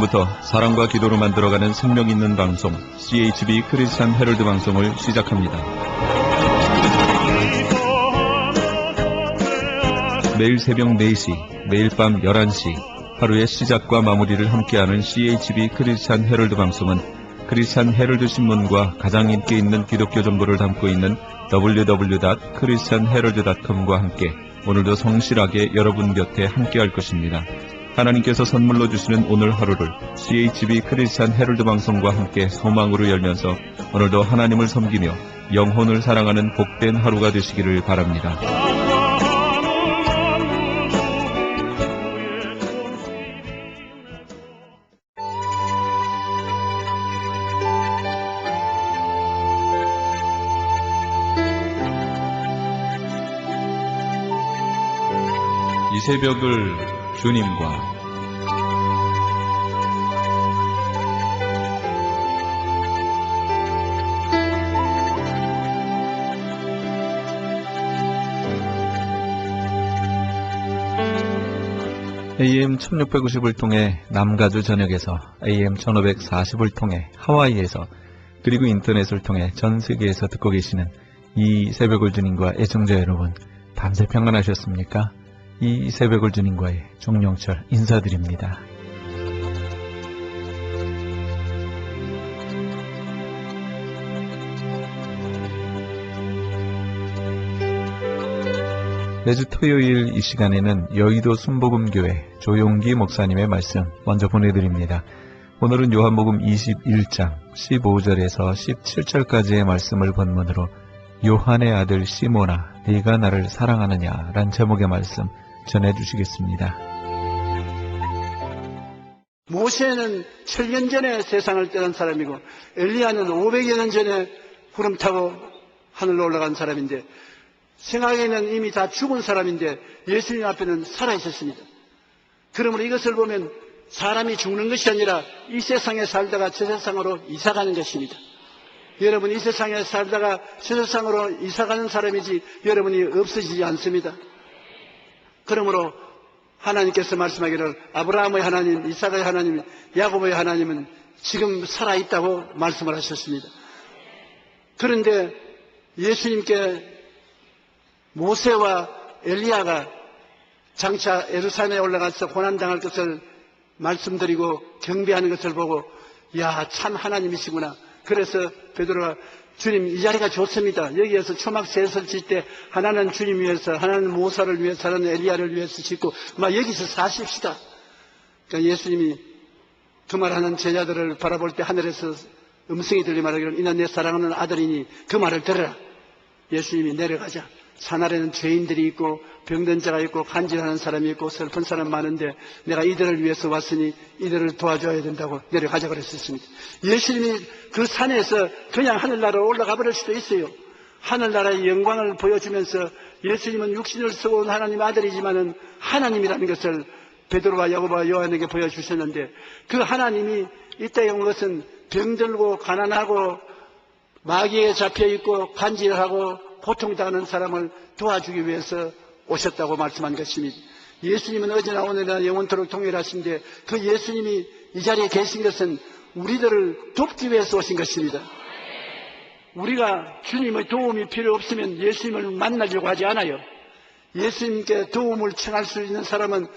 지금부터 사랑과 기도로 만들어가는 생명 있는 방송 CHB 크리스찬 헤럴드 방송을 시작합니다. 매일 새벽 4시, 매일 밤 11시 하루의 시작과 마무리를 함께하는 CHB 크리스찬 헤럴드 방송은 크리스찬 헤럴드 신문과 가장 인기 있는 기독교 정보를 담고 있는 www.christianherald.com과 함께 오늘도 성실하게 여러분 곁에 함께할 것입니다. 하나님께서 선물로 주시는 오늘 하루를 CHB 크리스찬 헤럴드 방송과 함께 소망으로 열면서 오늘도 하나님을 섬기며 영혼을 사랑하는 복된 하루가 되시기를 바랍니다. 이 새벽을 주님과 AM 1650을 통해 남가주 전역에서 AM 1540을 통해 하와이에서 그리고 인터넷을 통해 전 세계에서 듣고 계시는 이 새벽을 주님과 애청자 여러분, 밤새 평안하셨습니까? 이 새벽을 주님과의 종영철 인사드립니다. 매주 토요일 이 시간에는 여의도 순복음교회 조용기 목사님의 말씀 먼저 보내드립니다. 오늘은 요한복음 21장 15절에서 17절까지의 말씀을 본문으로 요한의 아들 시몬아 네가 나를 사랑하느냐 란 제목의 말씀 전해주시겠습니다. 모세는 7년 전에 세상을 떠난 사람이고 엘리야는 500여 년 전에 구름 타고 하늘로 올라간 사람인데 생각에는 이미 다 죽은 사람인데 예수님 앞에는 살아있었습니다. 그러므로 이것을 보면 사람이 죽는 것이 아니라 이 세상에 살다가 저 세상으로 이사가는 것입니다. 여러분, 이 세상에 살다가 저 세상으로 이사가는 사람이지 여러분이 없어지지 않습니다. 그러므로 하나님께서 말씀하기를 아브라함의 하나님, 이삭의 하나님, 야곱의 하나님은 지금 살아있다고 말씀을 하셨습니다. 그런데 예수님께 모세와 엘리야가 장차 예루살렘에 올라가서 고난당할 것을 말씀드리고 경배하는 것을 보고 야, 참 하나님이시구나. 그래서 베드로가 주님 이 자리가 좋습니다. 여기에서 초막 셋을 질 때 하나는 주님 위해서, 하나는 모세를 위해서, 하나는 엘리야를 위해서 짓고 막 여기서 사십시다. 그러니까 예수님이 그 말하는 제자들을 바라볼 때 하늘에서 음성이 들리 말하기를 이는 내 사랑하는 아들이니 그 말을 들으라. 예수님이 내려가자. 산 아래는 죄인들이 있고 병든 자가 있고 간질하는 사람이 있고 슬픈 사람 많은데 내가 이들을 위해서 왔으니 이들을 도와줘야 된다고 내려가자 그랬었습니다. 예수님이 그 산에서 그냥 하늘나라로 올라가 버릴 수도 있어요. 하늘나라의 영광을 보여주면서 예수님은 육신을 쓰고 온 하나님 아들이지만은 하나님이라는 것을 베드로와 야고보와 요한에게 보여주셨는데 그 하나님이 이 땅에 온 것은 병들고 가난하고 마귀에 잡혀있고 간질하고 고통당하는 사람을 도와주기 위해서 오셨다고 말씀한 것입니다. 예수님은 어제나 오늘이나 영원토록 동일하신데 그 예수님이 이 자리에 계신 것은 우리들을 돕기 위해서 오신 것입니다. 우리가 주님의 도움이 필요 없으면 예수님을 만나려고 하지 않아요. 예수님께 도움을 청할 수 있는 사람은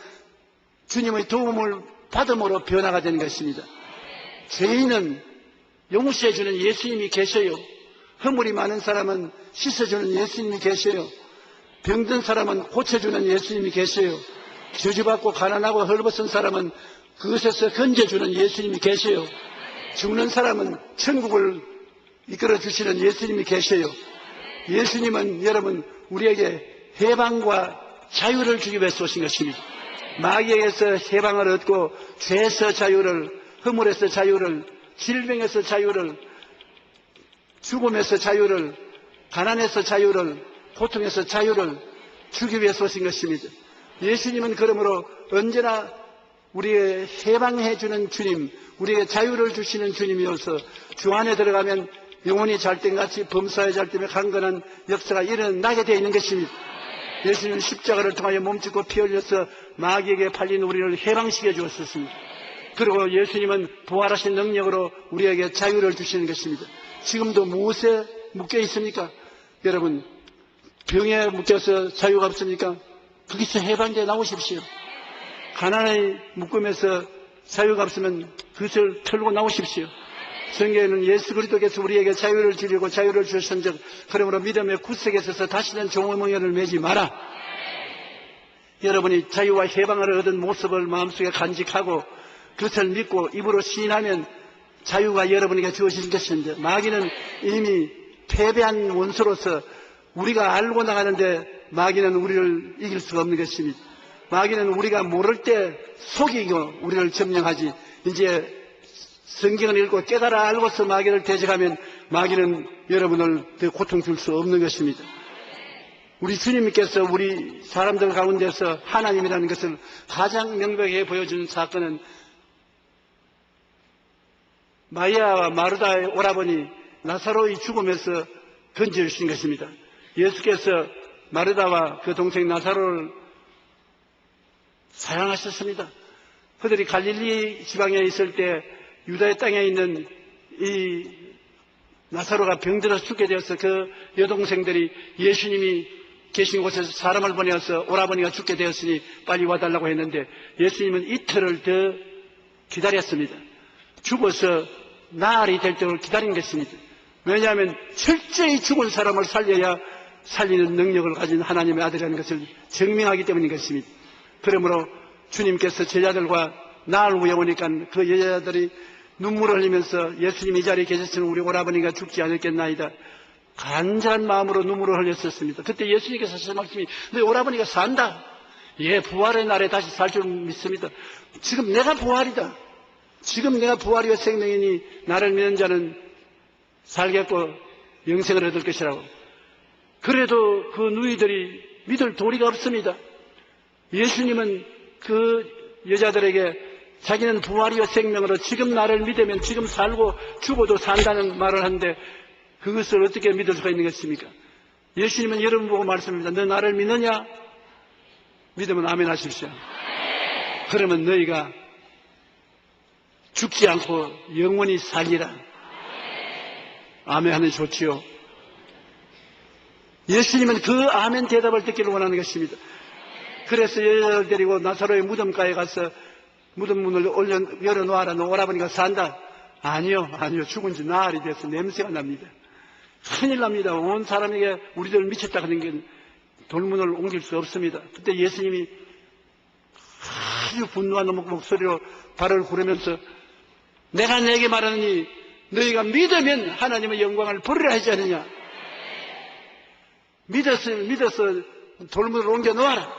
주님의 도움을 받음으로 변화가 되는 것입니다. 죄인은 용서해주는 예수님이 계셔요. 허물이 많은 사람은 씻어주는 예수님이 계셔요. 병든 사람은 고쳐주는 예수님이 계셔요. 저주받고 가난하고 헐벗은 사람은 그것에서 건져주는 예수님이 계셔요. 죽는 사람은 천국을 이끌어주시는 예수님이 계셔요. 예수님은 여러분 우리에게 해방과 자유를 주기 위해서 오신 것입니다. 마귀에게서 해방을 얻고 죄에서 자유를, 허물에서 자유를, 질병에서 자유를, 죽음에서 자유를, 가난에서 자유를, 고통에서 자유를 주기 위해서 오신 것입니다. 예수님은 그러므로 언제나 우리의 해방해 주는 주님, 우리에게 자유를 주시는 주님이어서 주 안에 들어가면 영혼이 잘된같이 범사에 잘되며 강건한 역사가 일어나게 되어 있는 것입니다. 예수님은 십자가를 통하여 몸짓고 피 흘려서 마귀에게 팔린 우리를 해방시켜 주었습니다. 그리고 예수님은 부활하신 능력으로 우리에게 자유를 주시는 것입니다. 지금도 무엇에 묶여 있습니까? 여러분, 병에 묶여서 자유가 없습니까? 거기서 해방되어 나오십시오. 가난의 묶음에서 자유가 없으면 그것을 털고 나오십시오. 성경에는 예수 그리스도께서 우리에게 자유를 주려고 자유를 주셨은즉 그러므로 믿음의 구석에 서서 다시는 종의몽연을 매지 마라. 여러분이 자유와 해방을 얻은 모습을 마음속에 간직하고 그것을 믿고 입으로 시인하면 자유가 여러분에게 주어진 것인데, 마귀는 이미 패배한 원수로서 우리가 알고 나가는데 마귀는 우리를 이길 수가 없는 것입니다. 마귀는 우리가 모를 때 속이고 우리를 점령하지, 이제 성경을 읽고 깨달아 알고서 마귀를 대적하면 마귀는 여러분을 더 고통 줄 수 없는 것입니다. 우리 주님께서 우리 사람들 가운데서 하나님이라는 것을 가장 명백하게 보여주는 사건은 마리아와 마르다의 오라버니 나사로의 죽음에서 건져주신 것입니다. 예수께서 마르다와 그 동생 나사로를 사랑하셨습니다. 그들이 갈릴리 지방에 있을 때 유다의 땅에 있는 이 나사로가 병들어서 죽게 되어서 그 여동생들이 예수님이 계신 곳에서 사람을 보내어서 오라버니가 죽게 되었으니 빨리 와달라고 했는데 예수님은 이틀을 더 기다렸습니다. 죽어서 나흘이 될 때를 기다린 것입니다. 왜냐하면 철저히 죽은 사람을 살려야 살리는 능력을 가진 하나님의 아들이라는 것을 증명하기 때문인 것입니다. 그러므로 주님께서 제자들과 나흘 후에 오니까 그 여자들이 눈물을 흘리면서 예수님 이 자리에 계셨으면 우리 오라버니가 죽지 않았겠나이다. 간절한 마음으로 눈물을 흘렸었습니다. 그때 예수님께서 하신 말씀이 너희 오라버니가 산다. 예, 부활의 날에 다시 살 줄 믿습니다. 지금 내가 부활이다. 지금 내가 부활이요 생명이니 나를 믿는 자는 살겠고 영생을 얻을 것이라고. 그래도 그 누이들이 믿을 도리가 없습니다. 예수님은 그 여자들에게 자기는 부활이요 생명으로 지금 나를 믿으면 지금 살고 죽어도 산다는 말을 하는데 그것을 어떻게 믿을 수가 있는 것입니까? 예수님은 여러분 보고 말씀합니다. 너 나를 믿느냐? 믿으면 아멘 하십시오. 그러면 너희가 죽지 않고 영원히 살리라. 아멘 하면 좋지요. 예수님은 그 아멘 대답을 듣기를 원하는 것입니다. 그래서 여자를 데리고 나사로의 무덤가에 가서 무덤 문을 열어놓아라. 너 오라버니가 산다. 아니요. 죽은 지 나흘이 돼서 냄새가 납니다. 큰일 납니다. 온 사람에게 우리들 미쳤다 하는 게 돌문을 옮길 수 없습니다. 그때 예수님이 아주 분노한 목소리로 발을 구르면서 내가 내게 말하느니 너희가 믿으면 하나님의 영광을 보리라 하지 않느냐. 믿어서 돌문을 옮겨 놓아라.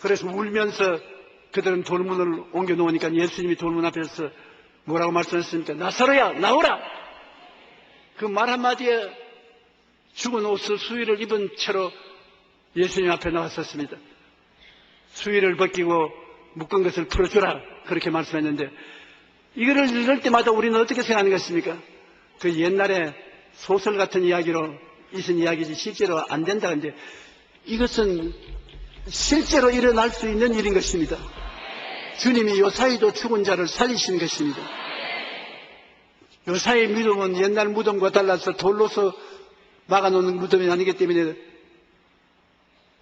그래서 울면서 그들은 돌문을 옮겨 놓으니까 예수님이 돌문 앞에서 뭐라고 말씀하셨습니까? 나사로야 나오라. 그 말 한마디에 죽은 옷을 수의를 입은 채로 예수님 앞에 나왔었습니다. 수의를 벗기고 묶은 것을 풀어주라 그렇게 말씀했는데 이거를 읽을 때마다 우리는 어떻게 생각하는 것입니까? 그 옛날에 소설 같은 이야기로 있은 이야기지 실제로 안 된다. 근데 이것은 실제로 일어날 수 있는 일인 것입니다. 주님이 요사이도 죽은 자를 살리신 것입니다. 요사이 무덤은 옛날 무덤과 달라서 돌로서 막아놓는 무덤이 아니기 때문에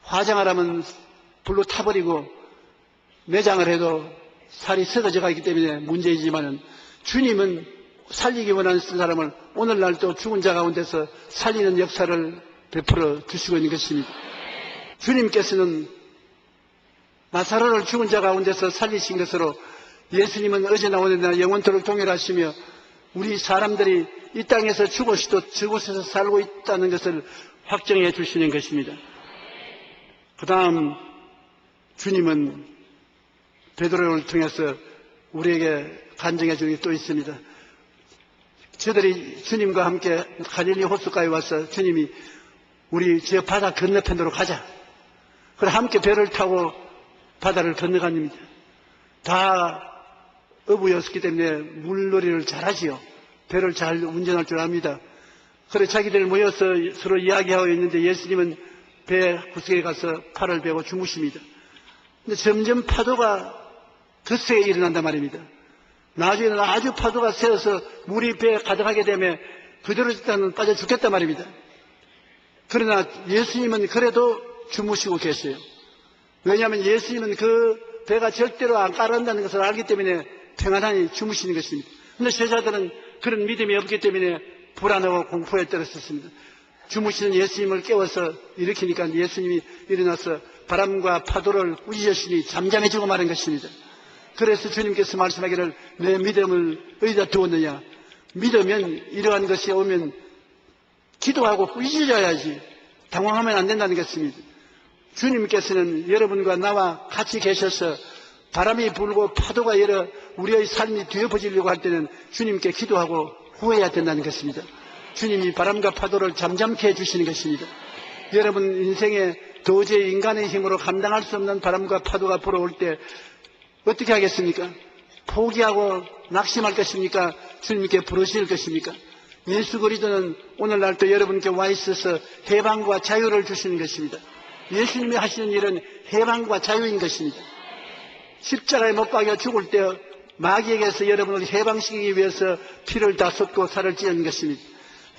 화장하라면 불로 타버리고 매장을 해도 살이 썩어져 가기 때문에 문제이지만 주님은 살리기 원하는 사람을 오늘날도 죽은 자 가운데서 살리는 역사를 베풀어 주시고 있는 것입니다. 주님께서는 나사로를 죽은 자 가운데서 살리신 것으로 예수님은 어제나 오늘나 영원토록 동일하시며 우리 사람들이 이 땅에서 죽어서도 저곳에서 살고 있다는 것을 확정해 주시는 것입니다. 그 다음 주님은 베드로를 통해서 우리에게 간증해 주는 게 또 있습니다. 저들이 주님과 함께 갈릴리 호숫가에 와서 주님이 우리 저 바다 건너편으로 가자. 그래 함께 배를 타고 바다를 건너갑니다. 다 어부였기 때문에 물놀이를 잘하지요. 배를 잘 운전할 줄 압니다. 그래 자기들 모여서 서로 이야기하고 있는데 예수님은 배 구석에 가서 팔을 베고 주무십니다. 근데 점점 파도가 급세에 일어난단 말입니다. 나중에는 아주 파도가 세어서 물이 배에 가득하게 되면 그대로 일단은 빠져 죽겠단 말입니다. 그러나 예수님은 그래도 주무시고 계세요. 왜냐하면 예수님은 그 배가 절대로 안 가라앉는다는 것을 알기 때문에 평안하니 주무시는 것입니다. 그런데 제자들은 그런 믿음이 없기 때문에 불안하고 공포에 떨었었습니다. 주무시는 예수님을 깨워서 일으키니까 예수님이 일어나서 바람과 파도를 꾸짖으시니 잠잠해지고 마는 것입니다. 그래서 주님께서 말씀하기를 내 믿음을 어디다 두었느냐. 믿으면 이러한 것이 오면 기도하고 꾸짖어야지 당황하면 안 된다는 것입니다. 주님께서는 여러분과 나와 같이 계셔서 바람이 불고 파도가 일어 우리의 삶이 뒤엎어지려고 할 때는 주님께 기도하고 구해야 된다는 것입니다. 주님이 바람과 파도를 잠잠케 해주시는 것입니다. 여러분 인생에 도저히 인간의 힘으로 감당할 수 없는 바람과 파도가 불어올 때 어떻게 하겠습니까? 포기하고 낙심할 것입니까? 주님께 부르실 것입니까? 예수 그리스도는 오늘날도 여러분께 와 있어서 해방과 자유를 주시는 것입니다. 예수님이 하시는 일은 해방과 자유인 것입니다. 십자가에 못 박여 죽을 때 마귀에게서 여러분을 해방시키기 위해서 피를 다 쏟고 살을 찌는 것입니다.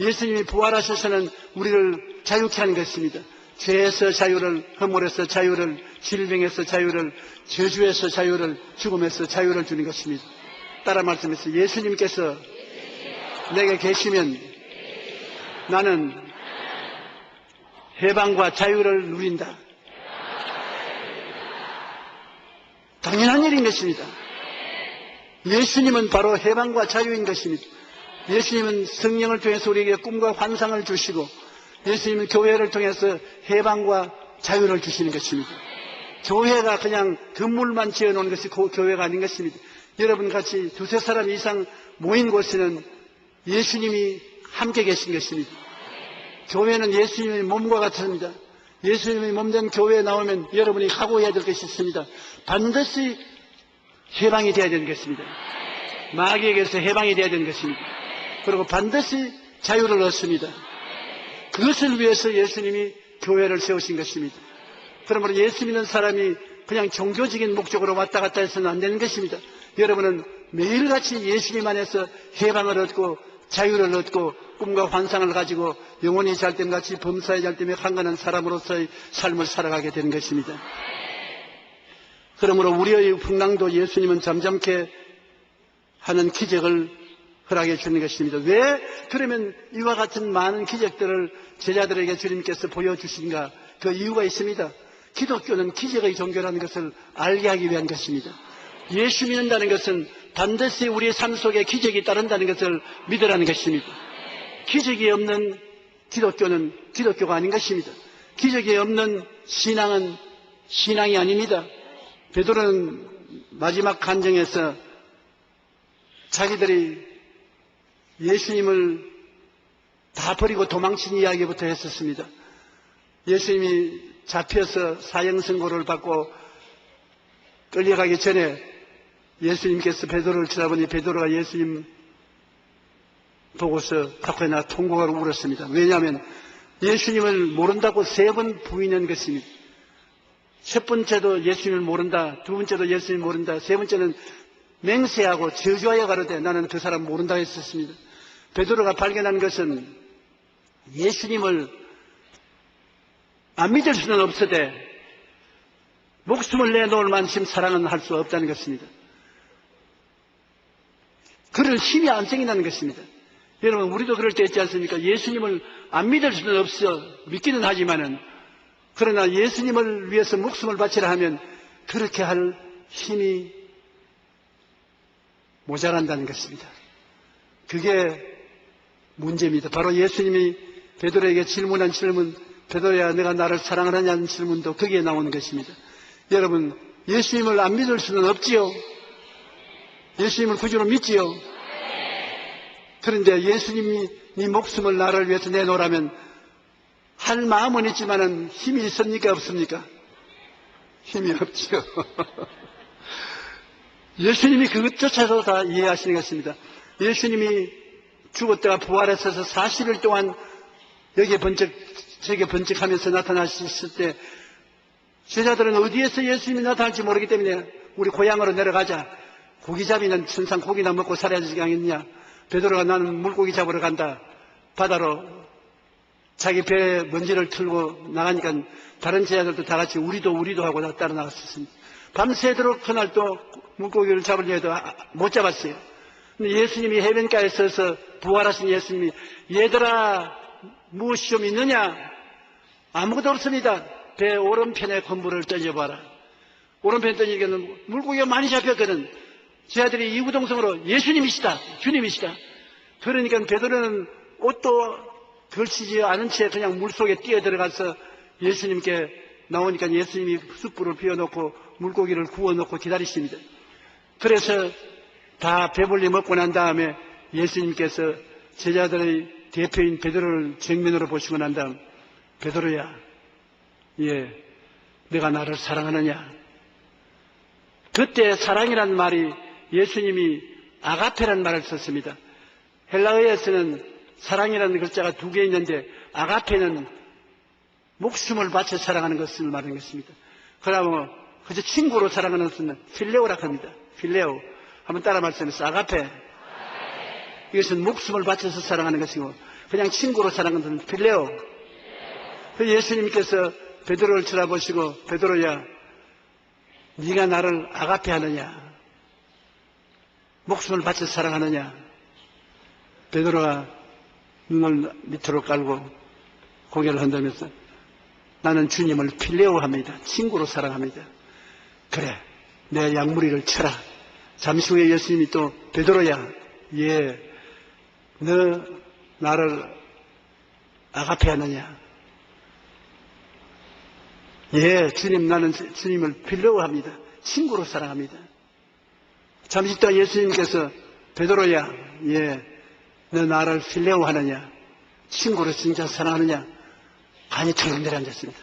예수님이 부활하셔서는 우리를 자유케 하는 것입니다. 죄에서 자유를, 허물에서 자유를, 질병에서 자유를, 저주에서 자유를, 죽음에서 자유를 주는 것입니다. 따라 말씀해서 예수님께서 내게 계시면 나는 해방과 자유를 누린다. 당연한 일인 것입니다. 예수님은 바로 해방과 자유인 것입니다. 예수님은 성령을 통해서 우리에게 꿈과 환상을 주시고 예수님은 교회를 통해서 해방과 자유를 주시는 것입니다. 교회가 그냥 건물만 지어놓은 것이 교회가 아닌 것입니다. 여러분 같이 두세 사람 이상 모인 곳에는 예수님이 함께 계신 것입니다. 교회는 예수님의 몸과 같습니다. 예수님의 몸된 교회에 나오면 여러분이 하고 해야 될 것이 있습니다. 반드시 해방이 되어야 되는 것입니다. 마귀에게서 해방이 되어야 되는 것입니다. 그리고 반드시 자유를 얻습니다. 그것을 위해서 예수님이 교회를 세우신 것입니다. 그러므로 예수 믿는 사람이 그냥 종교적인 목적으로 왔다 갔다 해서는 안 되는 것입니다. 여러분은 매일같이 예수님 안에서 해방을 얻고 자유를 얻고 꿈과 환상을 가지고 영혼이 잘됨같이 범사에 잘됨에 강건한 사람으로서의 삶을 살아가게 되는 것입니다. 그러므로 우리의 풍랑도 예수님은 잠잠케 하는 기적을 허락해 주는 것입니다. 왜 그러면 이와 같은 많은 기적들을 제자들에게 주님께서 보여주신가? 그 이유가 있습니다. 기독교는 기적의 종교라는 것을 알게 하기 위한 것입니다. 예수 믿는다는 것은 반드시 우리의 삶 속에 기적이 따른다는 것을 믿으라는 것입니다. 기적이 없는 기독교는 기독교가 아닌 것입니다. 기적이 없는 신앙은 신앙이 아닙니다. 베드로는 마지막 간증에서 자기들이 예수님을 다 버리고 도망친 이야기부터 했었습니다. 예수님이 잡혀서 사형선고를 받고 끌려가기 전에 예수님께서 베드로를 쳐다보니 베드로가 예수님 보고서 카페나 통곡하고 울었습니다. 왜냐하면 예수님을 모른다고 3번 부인한 것입니다. 첫 번째도 예수님을 모른다, 두 번째도 예수님을 모른다, 세 번째는 맹세하고 저주하여 가로되 나는 그 사람 모른다 했었습니다. 베드로가 발견한 것은 예수님을 안 믿을 수는 없으되 목숨을 내놓을 만큼 사랑은 할 수 없다는 것입니다. 그럴 힘이 안 생긴다는 것입니다. 여러분 우리도 그럴 때 있지 않습니까? 예수님을 안 믿을 수는 없어 믿기는 하지만은 그러나 예수님을 위해서 목숨을 바치라 하면 그렇게 할 힘이 모자란다는 것입니다. 그게 문제입니다. 바로 예수님이 베드로에게 질문한 질문, 베드로야 내가 나를 사랑하느냐는 질문도 거기에 나오는 것입니다. 여러분 예수님을 안 믿을 수는 없지요. 예수님을 구주로 믿지요. 그런데 예수님이 네 목숨을 나를 위해서 내놓으라면 할 마음은 있지만은 힘이 있습니까 없습니까? 힘이 없지요. 예수님이 그것조차도 다 이해하시는 것입니다. 예수님이 죽었다가 부활하셔서 40일 동안 여기에 번쩍 저기에 번쩍하면서 나타나셨을 때 제자들은 어디에서 예수님이 나타날지 모르기 때문에 우리 고향으로 내려가자. 고기잡이는 천상 고기나 먹고 살아야지 않겠냐. 베드로가 나는 물고기 잡으러 간다. 바다로 자기 배에 먼지를 틀고 나가니까 다른 제자들도 다 같이 우리도 하고 다 따라 나갔었습니다. 밤새도록 그날 또 물고기를 잡으려 해도 못 잡았어요. 근데 예수님이 해변가에 서서 부활하신 예수님이 얘들아 무엇이 좀 있느냐? 아무것도 없습니다. 배 오른편에 건물을 던져봐라. 오른편에 던지니까 물고기가 많이 잡혔거든. 제자들이 이구동성으로 예수님이시다, 주님이시다. 그러니까 베드로는 옷도 걸치지 않은 채 그냥 물속에 뛰어들어가서 예수님께 나오니까 예수님이 숯불을 피워놓고 물고기를 구워놓고 기다리십니다. 그래서 다 배불리 먹고 난 다음에 예수님께서 제자들의 대표인 베드로를 정면으로 보시고 난 다음 베드로야, 예, 내가 나를 사랑하느냐? 그때 사랑이라는 말이 예수님이 아가페라는 말을 썼습니다. 헬라어에서는 사랑이라는 글자가 두 개 있는데 아가페는 목숨을 바쳐 사랑하는 것을 말하는 것입니다. 그러면 그저 친구로 사랑하는 것은 필레오라고 합니다. 필레오. 한번 따라 말씀해서 아가페. 이것은 목숨을 바쳐서 사랑하는 것이고 그냥 친구로 사랑하는 것은 필레오. 그래서 예수님께서 베드로를 쳐다보시고 베드로야 네가 나를 아가페 하느냐? 목숨을 바쳐 사랑하느냐? 베드로가 눈을 밑으로 깔고 고개를 흔들면서 나는 주님을 필레오 합니다. 친구로 사랑합니다. 그래, 내 양무리를 쳐라. 잠시 후에 예수님이 또 베드로야, 예, 너 나를 아가페 하느냐? 예, 주님, 나는 주님을 필레오 합니다. 친구로 사랑합니다. 잠시 있다 예수님께서 베드로야, 예, 너 나를 필레오 하느냐? 친구로 진짜 사랑하느냐? 간이 털렁 내려앉았습니다.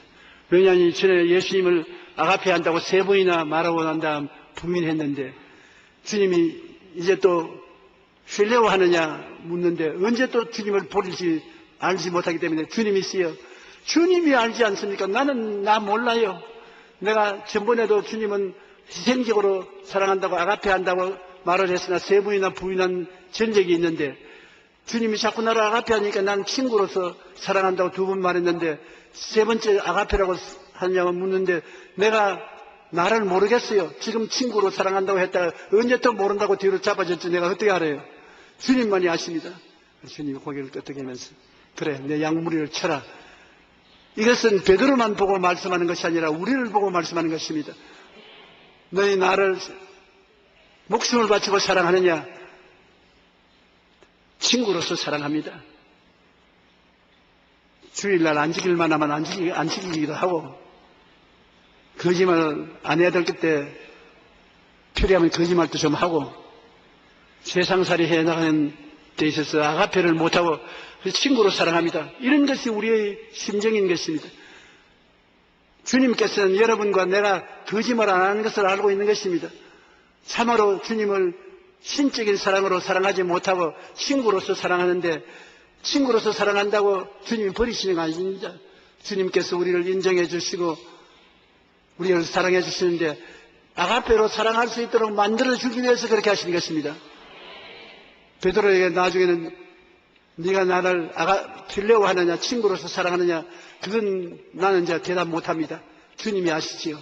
왜냐하면 전에 예수님을 아가페 한다고 3번이나 말하고 난 다음 부인했는데 주님이 이제 또 필레오 하느냐 묻는데 언제 또 주님을 버릴지 알지 못하기 때문에 주님이 쓰여. 주님이 알지 않습니까? 나는 나 몰라요. 내가 전번에도 주님은 희생적으로 사랑한다고 아가페 한다고 말을 했으나 3번이나 부인한 전적이 있는데 주님이 자꾸 나를 아가페 하니까 난 친구로서 사랑한다고 2번 말했는데 3번째 아가페라고 하냐고 묻는데 내가 나를 모르겠어요. 지금 친구로 사랑한다고 했다가 언제 또 모른다고 뒤로 잡아졌지 내가 어떻게 알아요? 주님만이 아십니다. 주님이 고개를 끄덕이면서 그래, 내 양무리를 쳐라. 이것은 베드로만 보고 말씀하는 것이 아니라 우리를 보고 말씀하는 것입니다. 너희 나를 목숨을 바치고 사랑하느냐? 친구로서 사랑합니다. 주일날 안 지킬만 하면 안 지키기도 하고 거짓말을 안 해야 될 때 필요하면 거짓말도 좀 하고 세상살이 해나가는 데 있어서 아가페를 못하고 친구로 사랑합니다. 이런 것이 우리의 심정인 것입니다. 주님께서는 여러분과 내가 거짓말 안 하는 것을 알고 있는 것입니다. 참으로 주님을 신적인 사랑으로 사랑하지 못하고 친구로서 사랑하는데 친구로서 사랑한다고 주님이 버리시는 거 아닙니다. 주님께서 우리를 인정해 주시고 우리를 사랑해 주시는데 아가페로 사랑할 수 있도록 만들어 주기 위해서 그렇게 하시는 것입니다. 베드로에게 나중에는 네가 나를 필레오 하느냐 친구로서 사랑하느냐 그건 나는 이제 대답 못합니다. 주님이 아시지요.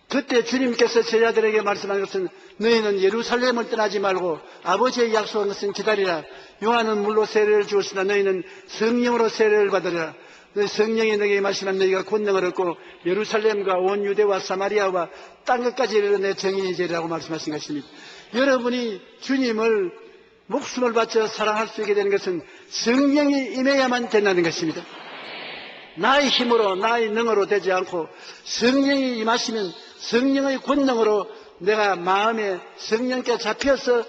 그때 주님께서 제자들에게 말씀한 것은 너희는 예루살렘을 떠나지 말고 아버지의 약속한 것은 기다리라. 요한은 물로 세례를 주었으나 너희는 성령으로 세례를 받으리라. 너희 성령이 너희에게 임하시면 너희가 권능을 얻고 예루살렘과 온 유대와 사마리아와 땅끝까지 이르러 내 증인이 되리라고 말씀하신 것입니다. 여러분이 주님을 목숨을 바쳐 사랑할 수 있게 되는 것은 성령이 임해야만 된다는 것입니다. 나의 힘으로 나의 능으로 되지 않고 성령이 임하시면 성령의 권능으로 내가 마음에 성령께 잡혀서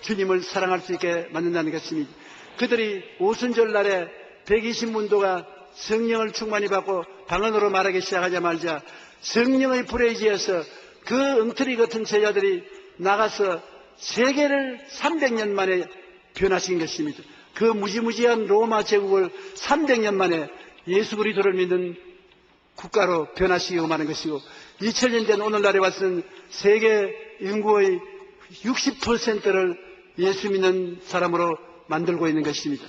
주님을 사랑할 수 있게 만든다는 것입니다. 그들이 오순절날에 120문도가 성령을 충만히 받고 방언으로 말하기 시작하자마자 성령의 불에 의지해서 그 엉터리 같은 제자들이 나가서 세계를 300년 만에 변화시킨 것입니다. 그 무지무지한 로마 제국을 300년 만에 예수 그리스도를 믿는 국가로 변화시키고 마는 것이고 2000년 된 오늘날에 와서는 세계 인구의 60%를 예수 믿는 사람으로 만들고 있는 것입니다.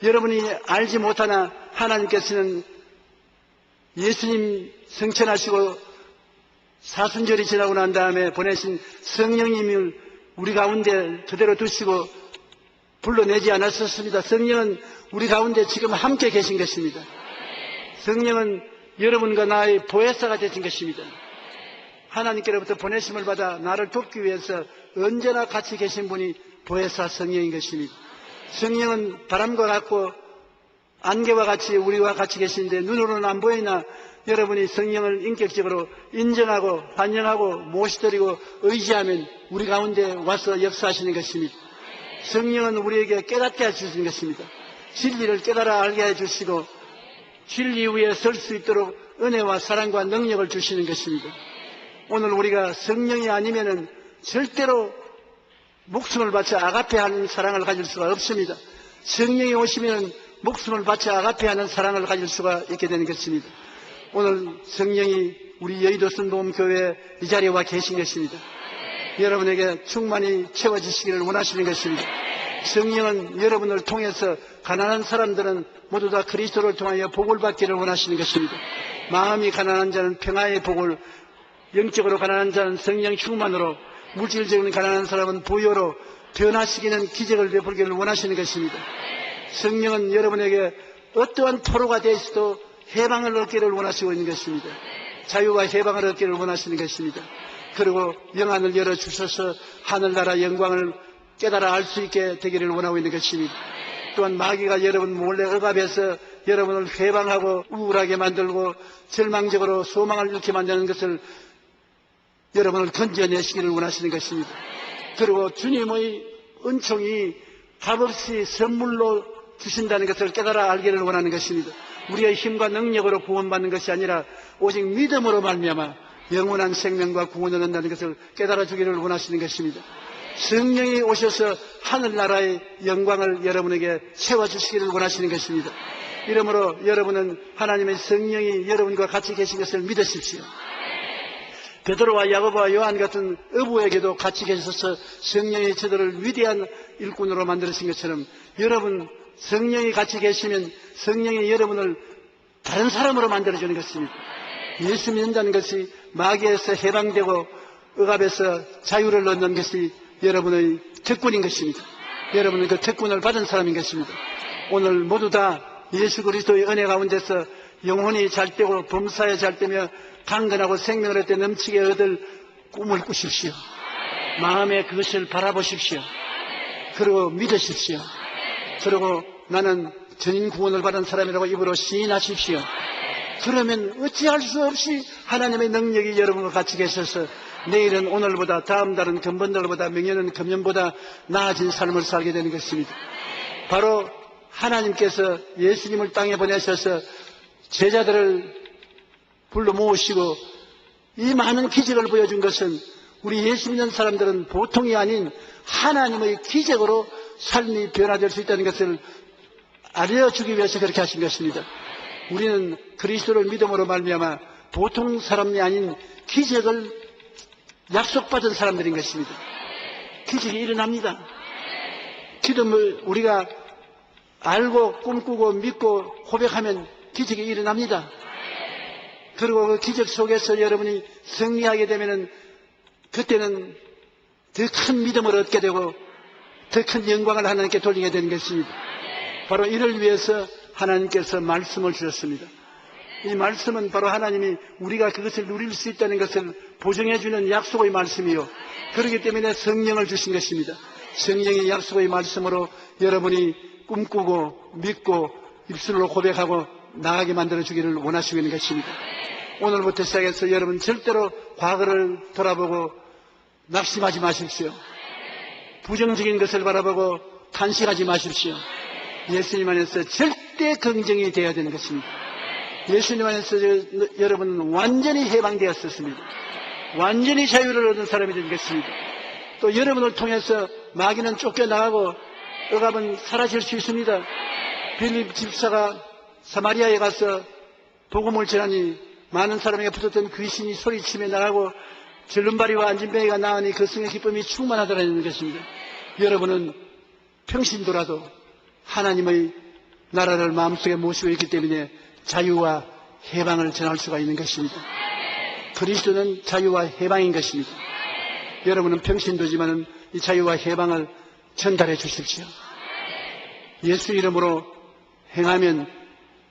여러분이 알지 못하나 하나님께서는 예수님 성천하시고 사순절이 지나고 난 다음에 보내신 성령님을 우리 가운데 그대로 두시고 불러내지 않았었습니다. 성령은 우리 가운데 지금 함께 계신 것입니다. 성령은 여러분과 나의 보혜사가 되신 것입니다. 하나님께로부터 보내심을 받아 나를 돕기 위해서 언제나 같이 계신 분이 보혜사 성령인 것입니다. 성령은 바람과 같고 안개와 같이 우리와 같이 계시는데 눈으로는 안 보이나 여러분이 성령을 인격적으로 인정하고 반영하고 모시드리고 의지하면 우리 가운데 와서 역사하시는 것입니다. 성령은 우리에게 깨닫게 해주시는 것입니다. 진리를 깨달아 알게 해주시고 진리 위에 설 수 있도록 은혜와 사랑과 능력을 주시는 것입니다. 오늘 우리가 성령이 아니면은 절대로 목숨을 바쳐 아가페하는 사랑을 가질 수가 없습니다. 성령이 오시면 목숨을 바쳐 아가페하는 사랑을 가질 수가 있게 되는 것입니다. 오늘 성령이 우리 여의도 순복음교회 이 자리에 와 계신 것입니다. 여러분에게 충만히 채워지시기를 원하시는 것입니다. 성령은 여러분을 통해서 가난한 사람들은 모두 다 그리스도를 통하여 복을 받기를 원하시는 것입니다. 마음이 가난한 자는 평화의 복을, 영적으로 가난한 자는 성령 충만으로, 물질적인 가난한 사람은 부여로 변화시키는 기적을 베풀기를 원하시는 것입니다. 성령은 여러분에게 어떠한 포로가 되어서도 해방을 얻기를 원하시고 있는 것입니다. 자유와 해방을 얻기를 원하시는 것입니다. 그리고 영안을 열어주셔서 하늘나라 영광을 깨달아 알 수 있게 되기를 원하고 있는 것입니다. 또한 마귀가 여러분 몰래 억압해서 여러분을 해방하고 우울하게 만들고 절망적으로 소망을 잃게 만드는 것을 여러분을 건져내시기를 원하시는 것입니다. 그리고 주님의 은총이 값없이 선물로 주신다는 것을 깨달아 알기를 원하는 것입니다. 우리의 힘과 능력으로 구원받는 것이 아니라 오직 믿음으로 말미암아 영원한 생명과 구원을 얻는다는 것을 깨달아 주기를 원하시는 것입니다. 성령이 오셔서 하늘나라의 영광을 여러분에게 채워주시기를 원하시는 것입니다. 이러므로 여러분은 하나님의 성령이 여러분과 같이 계신 것을 믿으십시오. 베드로와 야고보와 요한 같은 어부에게도 같이 계셔서 성령이 저들을 위대한 일꾼으로 만드신 것처럼 여러분 성령이 같이 계시면 성령이 여러분을 다른 사람으로 만들어주는 것입니다. 예수 믿는다는 것이 마귀에서 해방되고 억압에서 자유를 얻는 것이 여러분의 특권인 것입니다. 여러분은 그 특권을 받은 사람인 것입니다. 오늘 모두 다 예수 그리스도의 은혜 가운데서 영혼이 잘되고 범사에 잘되며 강건하고 생명을 얻되 넘치게 얻을 꿈을 꾸십시오. 마음에 그것을 바라보십시오. 그리고 믿으십시오. 그리고 나는 전인 구원을 받은 사람이라고 입으로 시인하십시오. 그러면 어찌할 수 없이 하나님의 능력이 여러분과 같이 계셔서 내일은 오늘보다, 다음 달은 금번달보다,明년은 금년보다 나아진 삶을 살게 되는 것입니다. 바로 하나님께서 예수님을 땅에 보내셔서 제자들을 불러 모으시고 이 많은 기적을 보여준 것은 우리 예수 믿는 사람들은 보통이 아닌 하나님의 기적으로 삶이 변화될 수 있다는 것을 알려주기 위해서 그렇게 하신 것입니다. 우리는 그리스도를 믿음으로 말미암아 보통 사람이 아닌 기적을 약속받은 사람들인 것입니다. 기적이 일어납니다. 기도를 우리가 알고 꿈꾸고 믿고 고백하면 기적이 일어납니다. 그리고 그 기적 속에서 여러분이 승리하게 되면은 그때는 더 큰 믿음을 얻게 되고 더 큰 영광을 하나님께 돌리게 되는 것입니다. 바로 이를 위해서 하나님께서 말씀을 주셨습니다. 이 말씀은 바로 하나님이 우리가 그것을 누릴 수 있다는 것을 보증해 주는 약속의 말씀이요. 그렇기 때문에 성령을 주신 것입니다. 성령의 약속의 말씀으로 여러분이 꿈꾸고 믿고 입술로 고백하고 나아가게 만들어 주기를 원하시고 있는 것입니다. 오늘부터 시작해서 여러분 절대로 과거를 돌아보고 낙심하지 마십시오. 부정적인 것을 바라보고 탄식하지 마십시오. 예수님 안에서 절대 긍정이 되어야 되는 것입니다. 예수님 안에서 여러분은 완전히 해방되었습니다. 완전히 자유를 얻은 사람이 된 것입니다. 또 여러분을 통해서 마귀는 쫓겨나가고 억압은 사라질 수 있습니다. 빌립 집사가 사마리아에 가서 복음을 전하니 많은 사람에게 붙었던 귀신이 소리치며 나가고 절름발이와 안진뱅이가 낳으니 그 성의 기쁨이 충만하더라는 것입니다. 여러분은 평신도라도 하나님의 나라를 마음속에 모시고 있기 때문에 자유와 해방을 전할 수가 있는 것입니다. 그리스도는 자유와 해방인 것입니다. 여러분은 평신도지만은 이 자유와 해방을 전달해 주십시오. 예수 이름으로 행하면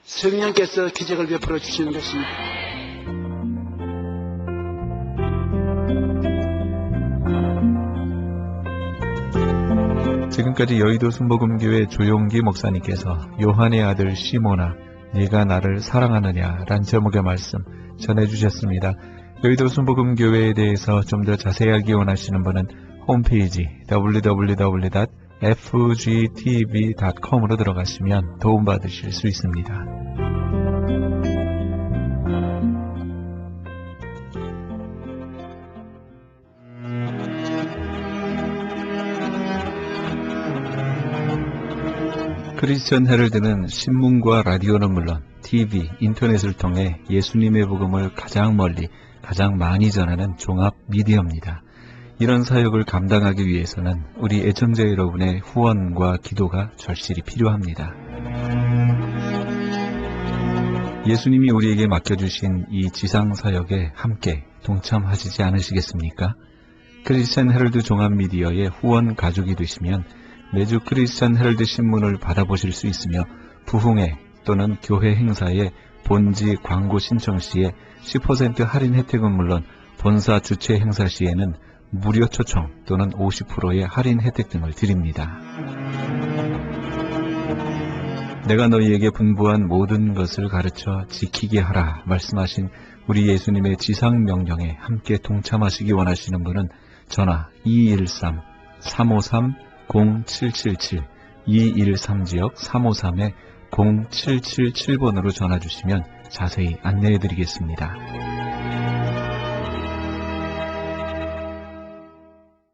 성령께서 기적을 베풀어 주시는 것입니다. 지금까지 여의도 순복음교회 조용기 목사님께서 요한의 아들 시몬아 네가 나를 사랑하느냐 란 제목의 말씀 전해주셨습니다. 여의도 순복음교회에 대해서 좀 더 자세히 알기 원하시는 분은 홈페이지 www.fgtv.com으로 들어가시면 도움받으실 수 있습니다. 크리스천 헤럴드는 신문과 라디오는 물론 TV, 인터넷을 통해 예수님의 복음을 가장 멀리, 가장 많이 전하는 종합 미디어입니다. 이런 사역을 감당하기 위해서는 우리 애청자 여러분의 후원과 기도가 절실히 필요합니다. 예수님이 우리에게 맡겨주신 이 지상 사역에 함께 동참하시지 않으시겠습니까? 크리스천 헤럴드 종합 미디어의 후원 가족이 되시면 매주 크리스천 헤럴드 신문을 받아보실 수 있으며 부흥회 또는 교회 행사에 본지 광고 신청 시에 10% 할인 혜택은 물론 본사 주최 행사 시에는 무료 초청 또는 50%의 할인 혜택 등을 드립니다. 내가 너희에게 분부한 모든 것을 가르쳐 지키게 하라 말씀하신 우리 예수님의 지상 명령에 함께 동참하시기 원하시는 분은 전화 213-353-0777 213지역 353-0777번으로 전화주시면 자세히 안내해드리겠습니다.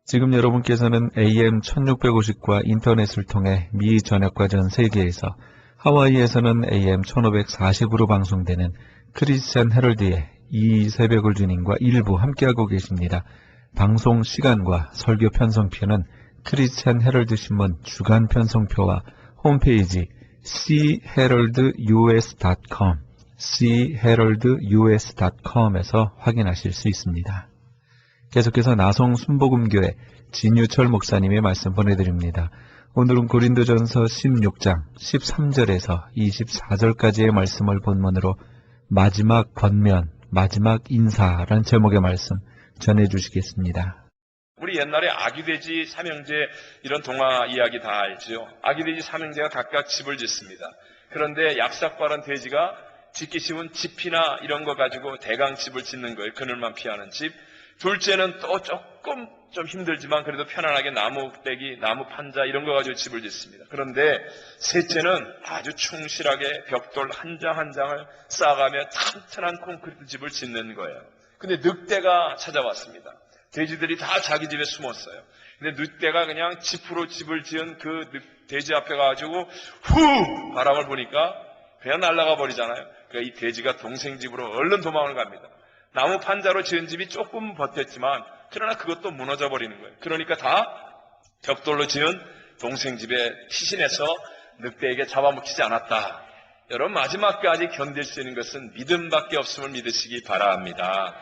지금 여러분께서는 AM 1650과 인터넷을 통해 미 전역과 전 세계에서 하와이에서는 AM 1540으로 방송되는 크리스천 헤럴드의 이 새벽을 주님과 일부 함께하고 계십니다. 방송 시간과 설교 편성표는 크리스천 헤럴드 신문 주간 편성표와 홈페이지cheraldus.com,cheraldus.com에서 확인하실 수 있습니다. 계속해서 나성 순복음교회 진유철 목사님의 말씀 보내드립니다. 오늘은 고린도전서 16장 13절에서 24절까지의 말씀을 본문으로 마지막 권면, 마지막 인사란 제목의 말씀 전해주시겠습니다. 우리 옛날에 아기돼지 삼형제 이런 동화 이야기 다 알지요. 아기돼지 삼형제가 각각 집을 짓습니다. 그런데 얍삭바른 돼지가 짓기 쉬운 집이나 이런 거 가지고 대강 집을 짓는 거예요. 그늘만 피하는 집. 둘째는 또 조금 좀 힘들지만 그래도 편안하게 나무 떼기, 나무 판자 이런 거 가지고 집을 짓습니다. 그런데 셋째는 아주 충실하게 벽돌 한 장 한 장을 쌓아가며 튼튼한 콘크리트 집을 짓는 거예요. 근데 늑대가 찾아왔습니다. 돼지들이 다 자기 집에 숨었어요. 근데 늑대가 그냥 집으로 집을 지은 그 돼지 앞에 가가지고 후! 바람을 보니까 그냥 날아가 버리잖아요. 그러니까 이 돼지가 동생 집으로 얼른 도망을 갑니다. 나무 판자로 지은 집이 조금 버텼지만 그러나 그것도 무너져 버리는 거예요. 그러니까 다 벽돌로 지은 동생 집에 피신해서 늑대에게 잡아먹히지 않았다. 여러분 마지막까지 견딜 수 있는 것은 믿음밖에 없음을 믿으시기 바랍니다.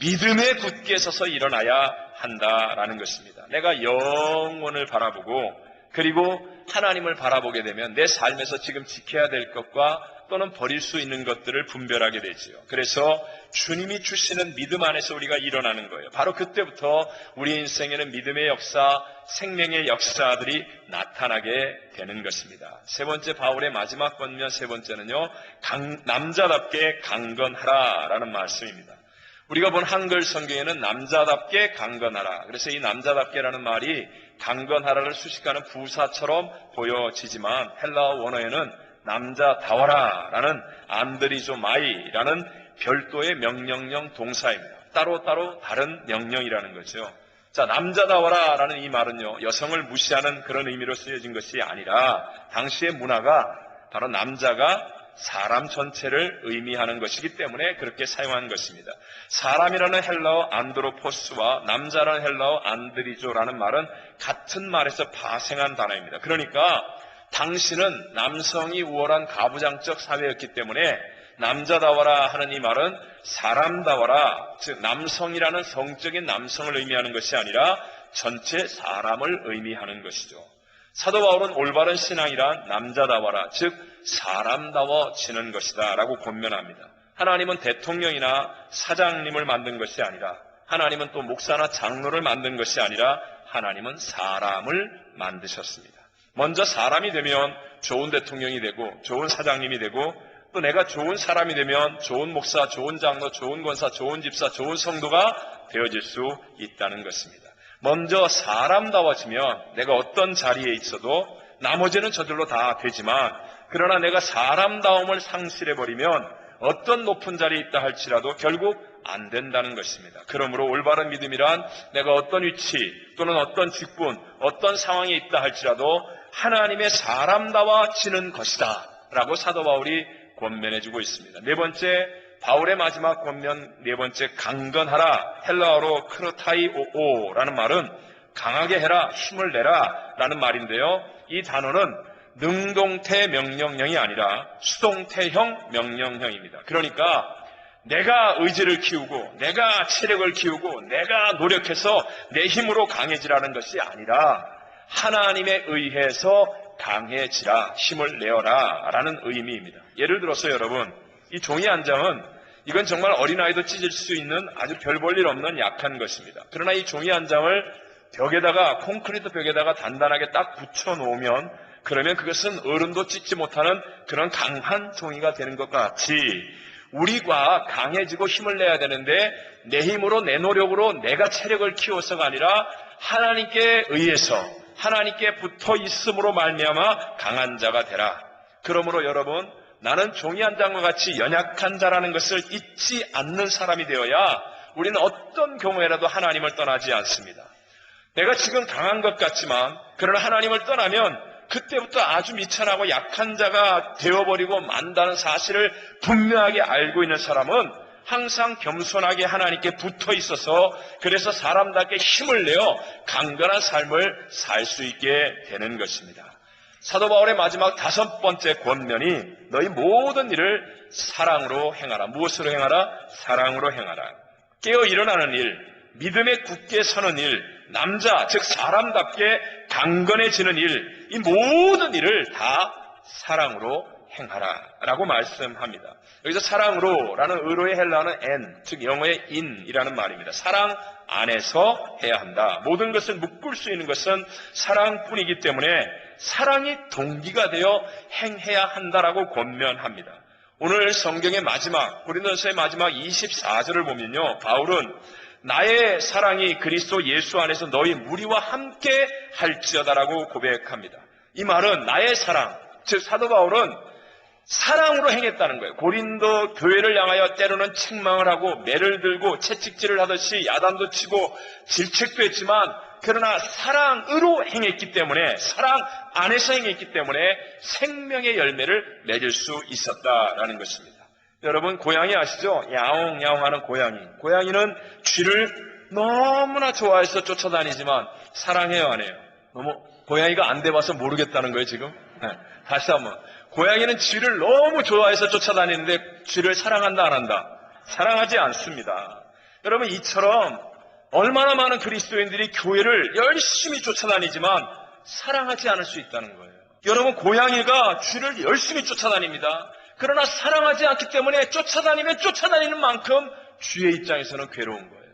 믿음에 굳게 서서 일어나야 한다라는 것입니다. 내가 영혼을 바라보고 그리고 하나님을 바라보게 되면 내 삶에서 지금 지켜야 될 것과 또는 버릴 수 있는 것들을 분별하게 되지요. 그래서 주님이 주시는 믿음 안에서 우리가 일어나는 거예요. 바로 그때부터 우리 인생에는 믿음의 역사, 생명의 역사들이 나타나게 되는 것입니다. 세 번째 바울의 마지막 권면 세 번째는요. 남자답게 강건하라라는 말씀입니다. 우리가 본 한글 성경에는 남자답게 강건하라. 그래서 이 남자답게라는 말이 강건하라를 수식하는 부사처럼 보여지지만 헬라어 원어에는 남자다워라라는 안드리조마이라는 별도의 명령형 동사입니다. 따로따로 다른 명령이라는 거죠. 자, 남자다워라라는 이 말은요, 여성을 무시하는 그런 의미로 쓰여진 것이 아니라 당시의 문화가 바로 남자가 사람 전체를 의미하는 것이기 때문에 그렇게 사용한 것입니다. 사람이라는 헬라어 안드로포스와 남자라는 헬라어 안드리조라는 말은 같은 말에서 파생한 단어입니다. 그러니까 당신은 남성이 우월한 가부장적 사회였기 때문에 남자다워라 하는 이 말은 사람다워라, 즉 남성이라는 성적인 남성을 의미하는 것이 아니라 전체 사람을 의미하는 것이죠. 사도 바울은 올바른 신앙이란 남자다워라, 즉 사람다워지는 것이다 라고 권면합니다. 하나님은 대통령이나 사장님을 만든 것이 아니라, 하나님은 또 목사나 장로를 만든 것이 아니라 하나님은 사람을 만드셨습니다. 먼저 사람이 되면 좋은 대통령이 되고 좋은 사장님이 되고, 또 내가 좋은 사람이 되면 좋은 목사, 좋은 장로, 좋은 권사, 좋은 집사, 좋은 성도가 되어질 수 있다는 것입니다. 먼저 사람다워지면 내가 어떤 자리에 있어도 나머지는 저절로 다 되지만, 그러나 내가 사람다움을 상실해버리면 어떤 높은 자리에 있다 할지라도 결국 안 된다는 것입니다. 그러므로 올바른 믿음이란 내가 어떤 위치 또는 어떤 직분, 어떤 상황에 있다 할지라도 하나님의 사람다워지는 것이다 라고 사도 바울이 권면해주고 있습니다. 네 번째, 바울의 마지막 권면 네 번째, 강건하라, 헬라어로 크로타이오라는 말은 강하게 해라, 힘을 내라 라는 말인데요. 이 단어는 능동태 명령형이 아니라 수동태형 명령형입니다. 그러니까 내가 의지를 키우고 내가 체력을 키우고 내가 노력해서 내 힘으로 강해지라는 것이 아니라 하나님에 의해서 강해지라, 힘을 내어라 라는 의미입니다. 예를 들어서 여러분, 이 종이 한 장은 이건 정말 어린아이도 찢을 수 있는 아주 별 볼 일 없는 약한 것입니다. 그러나 이 종이 한 장을 벽에다가, 콘크리트 벽에다가 단단하게 딱 붙여놓으면, 그러면 그것은 어른도 찢지 못하는 그런 강한 종이가 되는 것과 같이 우리가 강해지고 힘을 내야 되는데 내 힘으로 내 노력으로 내가 체력을 키워서가 아니라 하나님께 의해서 하나님께 붙어 있음으로 말미암아 강한 자가 되라. 그러므로 여러분, 나는 종이 한 장과 같이 연약한 자라는 것을 잊지 않는 사람이 되어야 우리는 어떤 경우에라도 하나님을 떠나지 않습니다. 내가 지금 강한 것 같지만 그러나 하나님을 떠나면 그때부터 아주 미천하고 약한 자가 되어버리고 만다는 사실을 분명하게 알고 있는 사람은 항상 겸손하게 하나님께 붙어 있어서 그래서 사람답게 힘을 내어 강건한 삶을 살 수 있게 되는 것입니다. 사도 바울의 마지막 다섯 번째 권면이 너희 모든 일을 사랑으로 행하라. 무엇으로 행하라? 사랑으로 행하라. 깨어 일어나는 일, 믿음에 굳게 서는 일, 남자, 즉 사람답게 강건해지는 일, 이 모든 일을 다 사랑으로 행하라 라고 말씀합니다. 여기서 사랑으로라는 의로의 헬라어는 en, 즉 영어의 in이라는 말입니다. 사랑 안에서 해야 한다. 모든 것을 묶을 수 있는 것은 사랑뿐이기 때문에 사랑이 동기가 되어 행해야 한다라고 권면합니다. 오늘 성경의 마지막, 고린도서의 마지막 24절을 보면요, 바울은 나의 사랑이 그리스도 예수 안에서 너희 무리와 함께 할지어다라고 고백합니다. 이 말은 나의 사랑, 즉 사도 바울은 사랑으로 행했다는 거예요. 고린도 교회를 향하여 때로는 책망을 하고 매를 들고 채찍질을 하듯이 야단도 치고 질책도 했지만 그러나 사랑으로 행했기 때문에, 사랑 안에서 행했기 때문에 생명의 열매를 맺을 수 있었다라는 것입니다. 여러분, 고양이 아시죠? 야옹야옹하는 고양이. 고양이는 쥐를 너무나 좋아해서 쫓아다니지만 사랑해요, 안 해요? 너무 고양이가 안 돼봐서 모르겠다는 거예요, 지금? 네. 다시 한번. 고양이는 쥐를 너무 좋아해서 쫓아다니는데 쥐를 사랑한다, 안 한다? 사랑하지 않습니다. 여러분, 이처럼 얼마나 많은 그리스도인들이 교회를 열심히 쫓아다니지만 사랑하지 않을 수 있다는 거예요. 여러분, 고양이가 쥐를 열심히 쫓아다닙니다. 그러나 사랑하지 않기 때문에 쫓아다니면 쫓아다니는 만큼 쥐의 입장에서는 괴로운 거예요.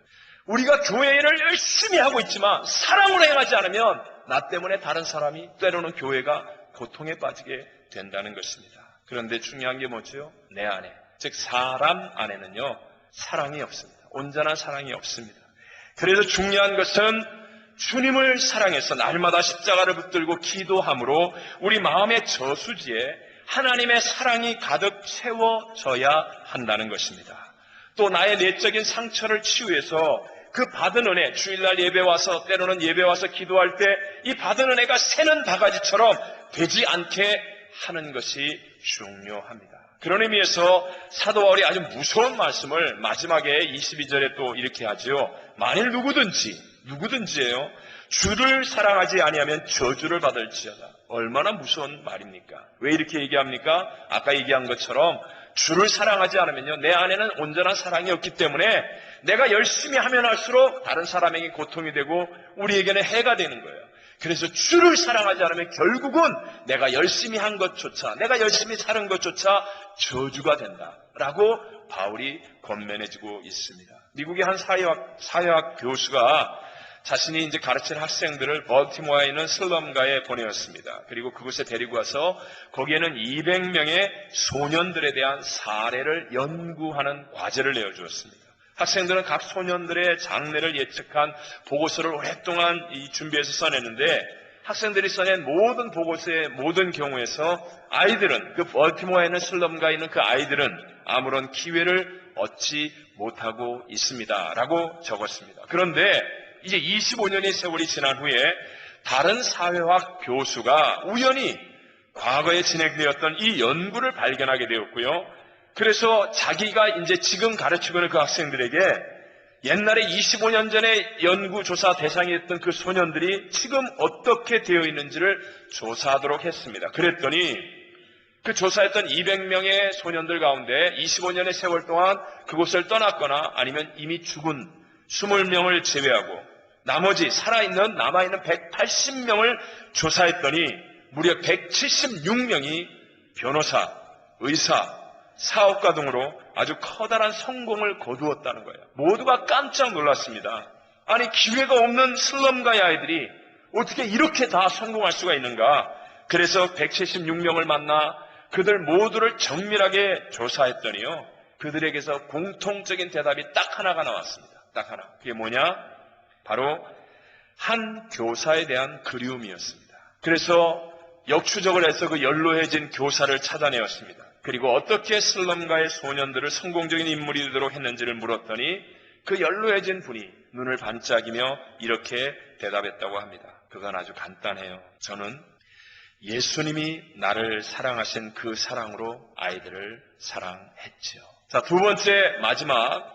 우리가 교회 일을 열심히 하고 있지만 사랑으로 행하지 않으면 나 때문에 다른 사람이, 때로는 교회가 고통에 빠지게 된다는 것입니다. 그런데 중요한 게 뭐죠? 내 안에, 즉 사람 안에는요, 사랑이 없습니다. 온전한 사랑이 없습니다. 그래서 중요한 것은 주님을 사랑해서 날마다 십자가를 붙들고 기도함으로 우리 마음의 저수지에 하나님의 사랑이 가득 채워져야 한다는 것입니다. 또 나의 내적인 상처를 치유해서 그 받은 은혜, 주일날 예배 와서, 때로는 예배 와서 기도할 때 이 받은 은혜가 새는 바가지처럼 되지 않게 하는 것이 중요합니다. 그런 의미에서 사도 바울이 아주 무서운 말씀을 마지막에 22절에 또 이렇게 하죠. 만일 누구든지예요. 주를 사랑하지 아니하면 저주를 받을지어다. 얼마나 무서운 말입니까? 왜 이렇게 얘기합니까? 아까 얘기한 것처럼 주를 사랑하지 않으면요, 내 안에는 온전한 사랑이 없기 때문에 내가 열심히 하면 할수록 다른 사람에게 고통이 되고 우리에게는 해가 되는 거예요. 그래서 주를 사랑하지 않으면 결국은 내가 열심히 한 것조차, 내가 열심히 사는 것조차 저주가 된다라고 바울이 권면해주고 있습니다. 미국의 한 사회학 교수가 자신이 이제 가르친 학생들을 벌티모어에 있는 슬럼가에 보내었습니다. 그리고 그곳에 데리고 와서 거기에는 200명의 소년들에 대한 사례를 연구하는 과제를 내어주었습니다. 학생들은 각 소년들의 장래를 예측한 보고서를 오랫동안 준비해서 써냈는데 학생들이 써낸 모든 보고서의 모든 경우에서 아이들은, 그 벌티모어에 있는 슬럼가에 있는 그 아이들은 아무런 기회를 얻지 못하고 있습니다 라고 적었습니다. 그런데 이제 25년의 세월이 지난 후에 다른 사회학 교수가 우연히 과거에 진행되었던 이 연구를 발견하게 되었고요. 그래서 자기가 이제 지금 가르치고 있는 그 학생들에게 옛날에 25년 전에 연구조사 대상이었던 그 소년들이 지금 어떻게 되어 있는지를 조사하도록 했습니다. 그랬더니 그 조사했던 200명의 소년들 가운데 25년의 세월 동안 그곳을 떠났거나 아니면 이미 죽은 20명을 제외하고 나머지 남아있는 180명을 조사했더니 무려 176명이 변호사, 의사, 사업가 등으로 아주 커다란 성공을 거두었다는 거예요. 모두가 깜짝 놀랐습니다. 아니, 기회가 없는 슬럼가의 아이들이 어떻게 이렇게 다 성공할 수가 있는가? 그래서 176명을 만나 그들 모두를 정밀하게 조사했더니요, 그들에게서 공통적인 대답이 딱 하나가 나왔습니다. 딱 하나. 그게 뭐냐? 바로 한 교사에 대한 그리움이었습니다. 그래서 역추적을 해서 그 연로해진 교사를 찾아내었습니다. 그리고 어떻게 슬럼가의 소년들을 성공적인 인물이 되도록 했는지를 물었더니 그 연로해진 분이 눈을 반짝이며 이렇게 대답했다고 합니다. 그건 아주 간단해요. 저는 예수님이 나를 사랑하신 그 사랑으로 아이들을 사랑했지요. 자, 두 번째 마지막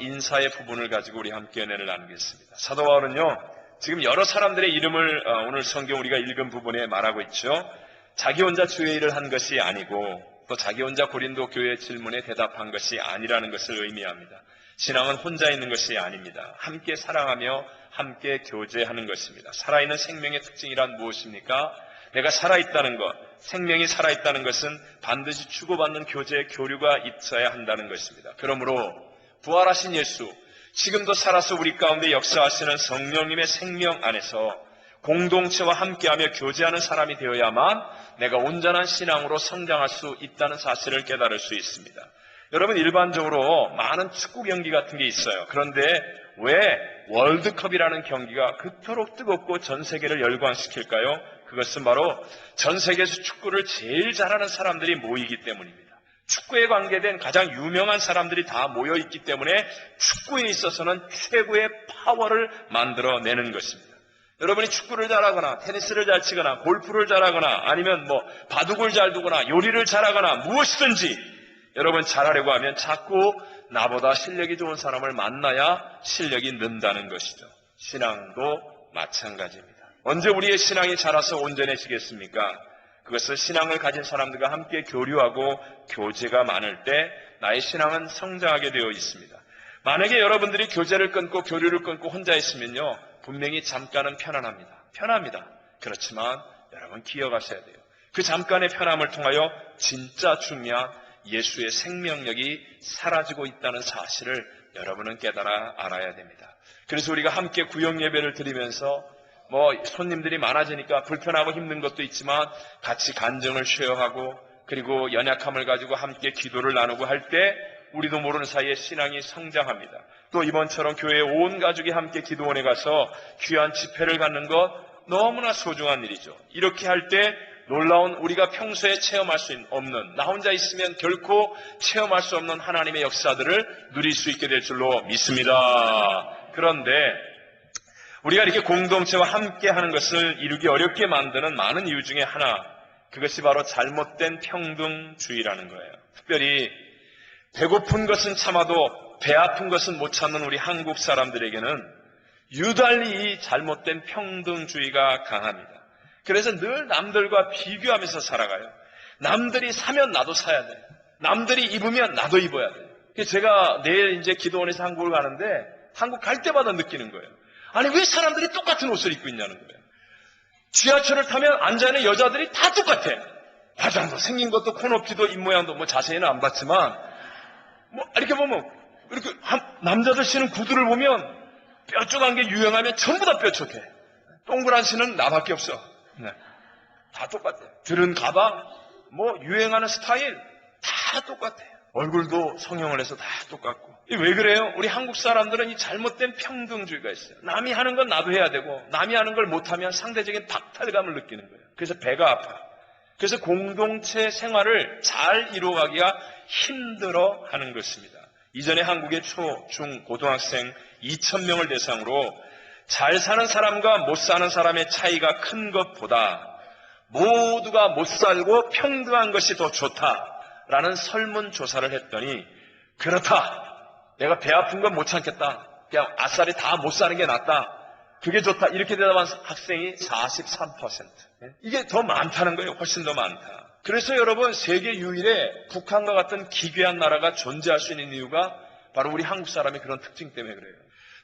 인사의 부분을 가지고 우리 함께 은혜를 나누겠습니다. 사도 바울은요, 지금 여러 사람들의 이름을 오늘 성경 우리가 읽은 부분에 말하고 있죠. 자기 혼자 주의 일을 한 것이 아니고 또 자기 혼자 고린도 교회 질문에 대답한 것이 아니라는 것을 의미합니다. 신앙은 혼자 있는 것이 아닙니다. 함께 사랑하며 함께 교제하는 것입니다. 살아있는 생명의 특징이란 무엇입니까? 내가 살아있다는 것, 생명이 살아있다는 것은 반드시 주고받는 교제, 교류가 있어야 한다는 것입니다. 그러므로 부활하신 예수, 지금도 살아서 우리 가운데 역사하시는 성령님의 생명 안에서 공동체와 함께하며 교제하는 사람이 되어야만 내가 온전한 신앙으로 성장할 수 있다는 사실을 깨달을 수 있습니다. 여러분, 일반적으로 많은 축구 경기 같은 게 있어요. 그런데 왜 월드컵이라는 경기가 그토록 뜨겁고 전 세계를 열광시킬까요? 그것은 바로 전 세계에서 축구를 제일 잘하는 사람들이 모이기 때문입니다. 축구에 관계된 가장 유명한 사람들이 다 모여있기 때문에 축구에 있어서는 최고의 파워를 만들어내는 것입니다. 여러분이 축구를 잘하거나 테니스를 잘 치거나 골프를 잘하거나 아니면 바둑을 잘 두거나 요리를 잘하거나 무엇이든지 여러분 잘하려고 하면 자꾸 나보다 실력이 좋은 사람을 만나야 실력이 는다는 것이죠. 신앙도 마찬가지입니다. 언제 우리의 신앙이 자라서 온전해지겠습니까? 그것은 신앙을 가진 사람들과 함께 교류하고 교제가 많을 때 나의 신앙은 성장하게 되어 있습니다. 만약에 여러분들이 교제를 끊고 교류를 끊고 혼자 있으면요, 분명히 잠깐은 편합니다. 그렇지만 여러분 기억하셔야 돼요. 그 잠깐의 편함을 통하여 진짜 중요한 예수의 생명력이 사라지고 있다는 사실을 여러분은 깨달아 알아야 됩니다. 그래서 우리가 함께 구역 예배를 드리면서 손님들이 많아지니까 불편하고 힘든 것도 있지만 같이 간증을 쉐어하고 그리고 연약함을 가지고 함께 기도를 나누고 할 때 우리도 모르는 사이에 신앙이 성장합니다. 또 이번처럼 교회의 온 가족이 함께 기도원에 가서 귀한 집회를 갖는 것 너무나 소중한 일이죠. 이렇게 할 때 놀라운 우리가 평소에 체험할 수 없는, 나 혼자 있으면 결코 체험할 수 없는 하나님의 역사들을 누릴 수 있게 될 줄로 믿습니다. 그런데 우리가 이렇게 공동체와 함께 하는 것을 이루기 어렵게 만드는 많은 이유 중에 하나, 그것이 바로 잘못된 평등주의라는 거예요. 특별히 배고픈 것은 참아도 배 아픈 것은 못 참는 우리 한국 사람들에게는 유달리 이 잘못된 평등주의가 강합니다. 그래서 늘 남들과 비교하면서 살아가요. 남들이 사면 나도 사야 돼. 남들이 입으면 나도 입어야 돼. 그래서 제가 내일 이제 기도원에서 한국을 가는데 한국 갈 때마다 느끼는 거예요. 아니 왜 사람들이 똑같은 옷을 입고 있냐는 거예요. 지하철을 타면 앉아있는 여자들이 다 똑같아. 화장도 생긴 것도 코높이도 입모양도 뭐 자세히는 안 봤지만 뭐 이렇게 보면 이렇게 남자들 신은 구두를 보면 뾰족한 게 유행하면 전부 다 뾰족해. 동그란 신은 나밖에 없어. 네. 다 똑같아. 들은 가방, 뭐 유행하는 스타일 다 똑같아. 얼굴도 성형을 해서 다 똑같고. 왜 그래요? 우리 한국 사람들은 이 잘못된 평등주의가 있어요. 남이 하는 건 나도 해야 되고 남이 하는 걸 못하면 상대적인 박탈감을 느끼는 거예요. 그래서 배가 아파. 그래서 공동체 생활을 잘 이루어가기가 힘들어하는 것입니다. 이전에 한국의 초, 중, 고등학생 2,000명을 대상으로 잘 사는 사람과 못 사는 사람의 차이가 큰 것보다 모두가 못 살고 평등한 것이 더 좋다라는 설문조사를 했더니 그렇다. 내가 배 아픈 건 못 참겠다. 그냥 아싸리 다 못 사는 게 낫다. 그게 좋다. 이렇게 대답한 학생이 43%. 이게 더 많다는 거예요. 훨씬 더 많다. 그래서 여러분 세계 유일의 북한과 같은 기괴한 나라가 존재할 수 있는 이유가 바로 우리 한국 사람의 그런 특징 때문에 그래요.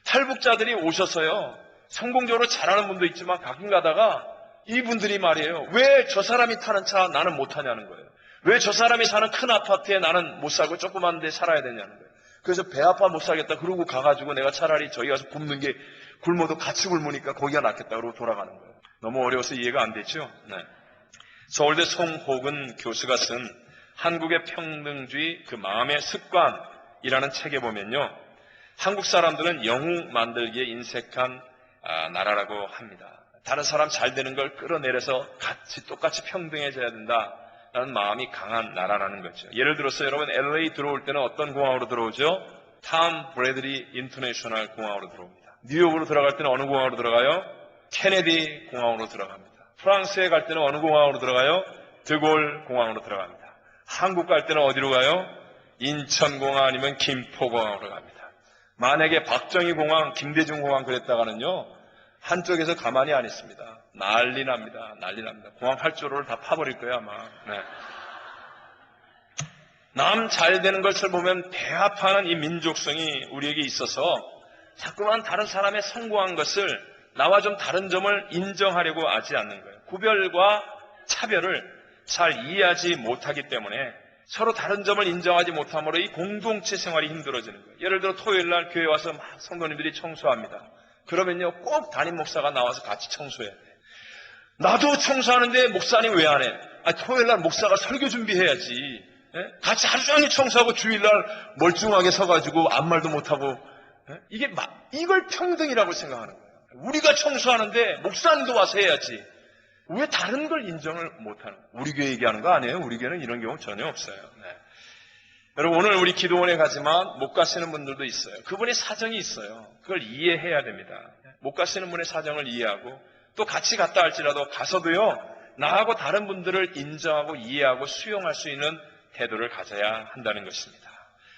탈북자들이 오셔서요. 성공적으로 잘하는 분도 있지만 가끔 가다가 이분들이 말이에요. 왜 저 사람이 타는 차 나는 못 타냐는 거예요. 왜 저 사람이 사는 큰 아파트에 나는 못 살고 조그만 데 살아야 되냐는 거예요. 그래서 배 아파 못 살겠다. 그러고 가가지고 내가 차라리 저기 가서 굶는 게 굶어도 같이 굶으니까 거기가 낫겠다. 그러고 돌아가는 거예요. 너무 어려워서 이해가 안 되죠? 네. 서울대 송호근 교수가 쓴 한국의 평등주의 그 마음의 습관이라는 책에 보면요. 한국 사람들은 영웅 만들기에 인색한 나라라고 합니다. 다른 사람 잘 되는 걸 끌어내려서 같이 똑같이 평등해져야 된다라는 마음이 강한 나라라는 거죠. 예를 들어서 여러분 LA 들어올 때는 어떤 공항으로 들어오죠? 탐 브래들리 인터내셔널 공항으로 들어옵니다. 뉴욕으로 들어갈 때는 어느 공항으로 들어가요? 케네디 공항으로 들어갑니다. 프랑스에 갈 때는 어느 공항으로 들어가요? 드골 공항으로 들어갑니다. 한국 갈 때는 어디로 가요? 인천공항 아니면 김포공항으로 갑니다. 만약에 박정희 공항, 김대중 공항 그랬다가는요. 한쪽에서 가만히 안 있습니다. 난리 납니다. 난리 납니다. 공항 활주로를 다 파버릴 거예요 아마. 네. 남 잘 되는 것을 보면 배합하는 이 민족성이 우리에게 있어서 자꾸만 다른 사람의 성공한 것을 나와 좀 다른 점을 인정하려고 하지 않는 거예요. 구별과 차별을 잘 이해하지 못하기 때문에 서로 다른 점을 인정하지 못함으로 이 공동체 생활이 힘들어지는 거예요. 예를 들어 토요일 날 교회 와서 막 성도님들이 청소합니다. 그러면요 꼭 담임 목사가 나와서 같이 청소해야 돼. 나도 청소하는데 목사님 왜 안 해? 토요일 날 목사가 설교 준비해야지. 예? 같이 하루 종일 청소하고 주일날 멀뚱하게 서가지고 아무 말도 못하고 이걸 평등이라고 생각하는 거예요. 우리가 청소하는데 목사님도 와서 해야지. 왜 다른 걸 인정을 못하는 거예요? 우리 교회 얘기하는 거 아니에요? 우리 교회는 이런 경우 전혀 없어요. 네. 여러분 오늘 우리 기도원에 가지만 못 가시는 분들도 있어요. 그분의 사정이 있어요. 그걸 이해해야 됩니다. 못 가시는 분의 사정을 이해하고 또 같이 갔다 할지라도 가서도요. 나하고 다른 분들을 인정하고 이해하고 수용할 수 있는 태도를 가져야 한다는 것입니다.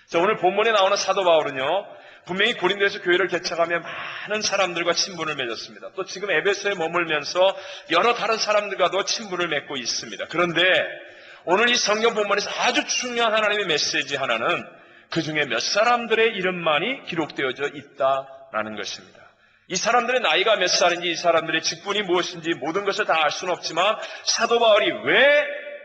자, 오늘 본문에 나오는 사도 바울은요. 분명히 고린도에서 교회를 개척하며 많은 사람들과 친분을 맺었습니다. 또 지금 에베소에 머물면서 여러 다른 사람들과도 친분을 맺고 있습니다. 그런데 오늘 이 성경 본문에서 아주 중요한 하나님의 메시지 하나는 그 중에 몇 사람들의 이름만이 기록되어져 있다라는 것입니다. 이 사람들의 나이가 몇 살인지 이 사람들의 직분이 무엇인지 모든 것을 다 알 수는 없지만 사도 바울이 왜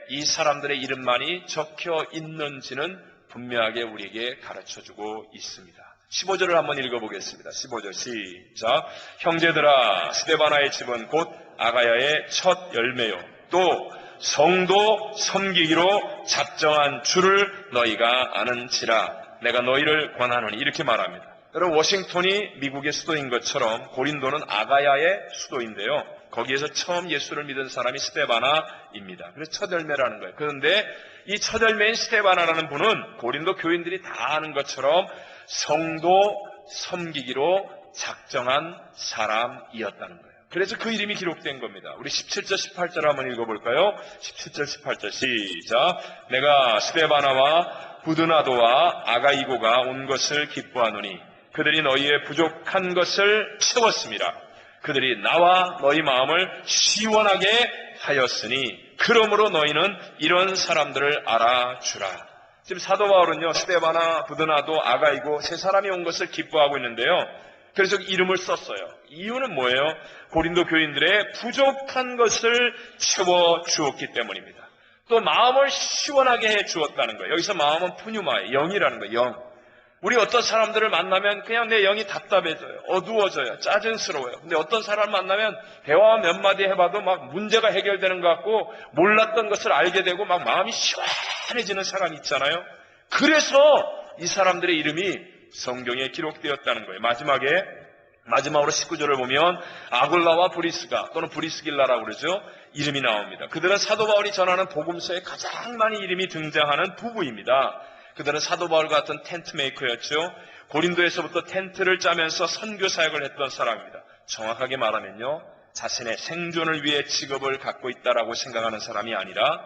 이 사람들의 이름만이 적혀 있는지는 분명하게 우리에게 가르쳐주고 있습니다. 15절을 한번 읽어보겠습니다. 15절 시작. 형제들아 스데바나의 집은 곧 아가야의 첫 열매요 또 성도 섬기기로 작정한 줄을 너희가 아는지라 내가 너희를 권하노니 이렇게 말합니다. 여러분 워싱턴이 미국의 수도인 것처럼 고린도는 아가야의 수도인데요. 거기에서 처음 예수를 믿은 사람이 스데바나입니다. 그래서 첫 열매라는 거예요. 그런데 이 첫 열매인 스데바나라는 분은 고린도 교인들이 다 아는 것처럼 성도 섬기기로 작정한 사람이었다는 거예요. 그래서 그 이름이 기록된 겁니다. 우리 17절 18절 한번 읽어볼까요? 17절 18절 시작. 내가 스데바나와 부드나도와 아가이고가 온 것을 기뻐하노니 그들이 너희의 부족한 것을 채웠음이라. 그들이 나와 너희 마음을 시원하게 하였으니 그러므로 너희는 이런 사람들을 알아주라. 지금 사도 바울은요, 스데바나, 부드나도, 아가이고 세 사람이 온 것을 기뻐하고 있는데요. 그래서 이름을 썼어요. 이유는 뭐예요? 고린도 교인들의 부족한 것을 채워주었기 때문입니다. 또 마음을 시원하게 해주었다는 거예요. 여기서 마음은 푸뉴마예요. 영이라는 거예요. 영. 우리 어떤 사람들을 만나면 그냥 내 영이 답답해져요. 어두워져요. 짜증스러워요. 근데 어떤 사람을 만나면 대화 몇 마디 해봐도 막 문제가 해결되는 것 같고 몰랐던 것을 알게 되고 막 마음이 시원해지는 사람이 있잖아요. 그래서 이 사람들의 이름이 성경에 기록되었다는 거예요. 마지막으로 19절을 보면 아굴라와 브리스가 또는 브리스길라라고 그러죠. 이름이 나옵니다. 그들은 사도 바울이 전하는 복음서에 가장 많이 이름이 등장하는 부부입니다. 그들은 사도 바울 같은 텐트 메이커였죠. 고린도에서부터 텐트를 짜면서 선교 사역을 했던 사람입니다. 정확하게 말하면요, 자신의 생존을 위해 직업을 갖고 있다라고 생각하는 사람이 아니라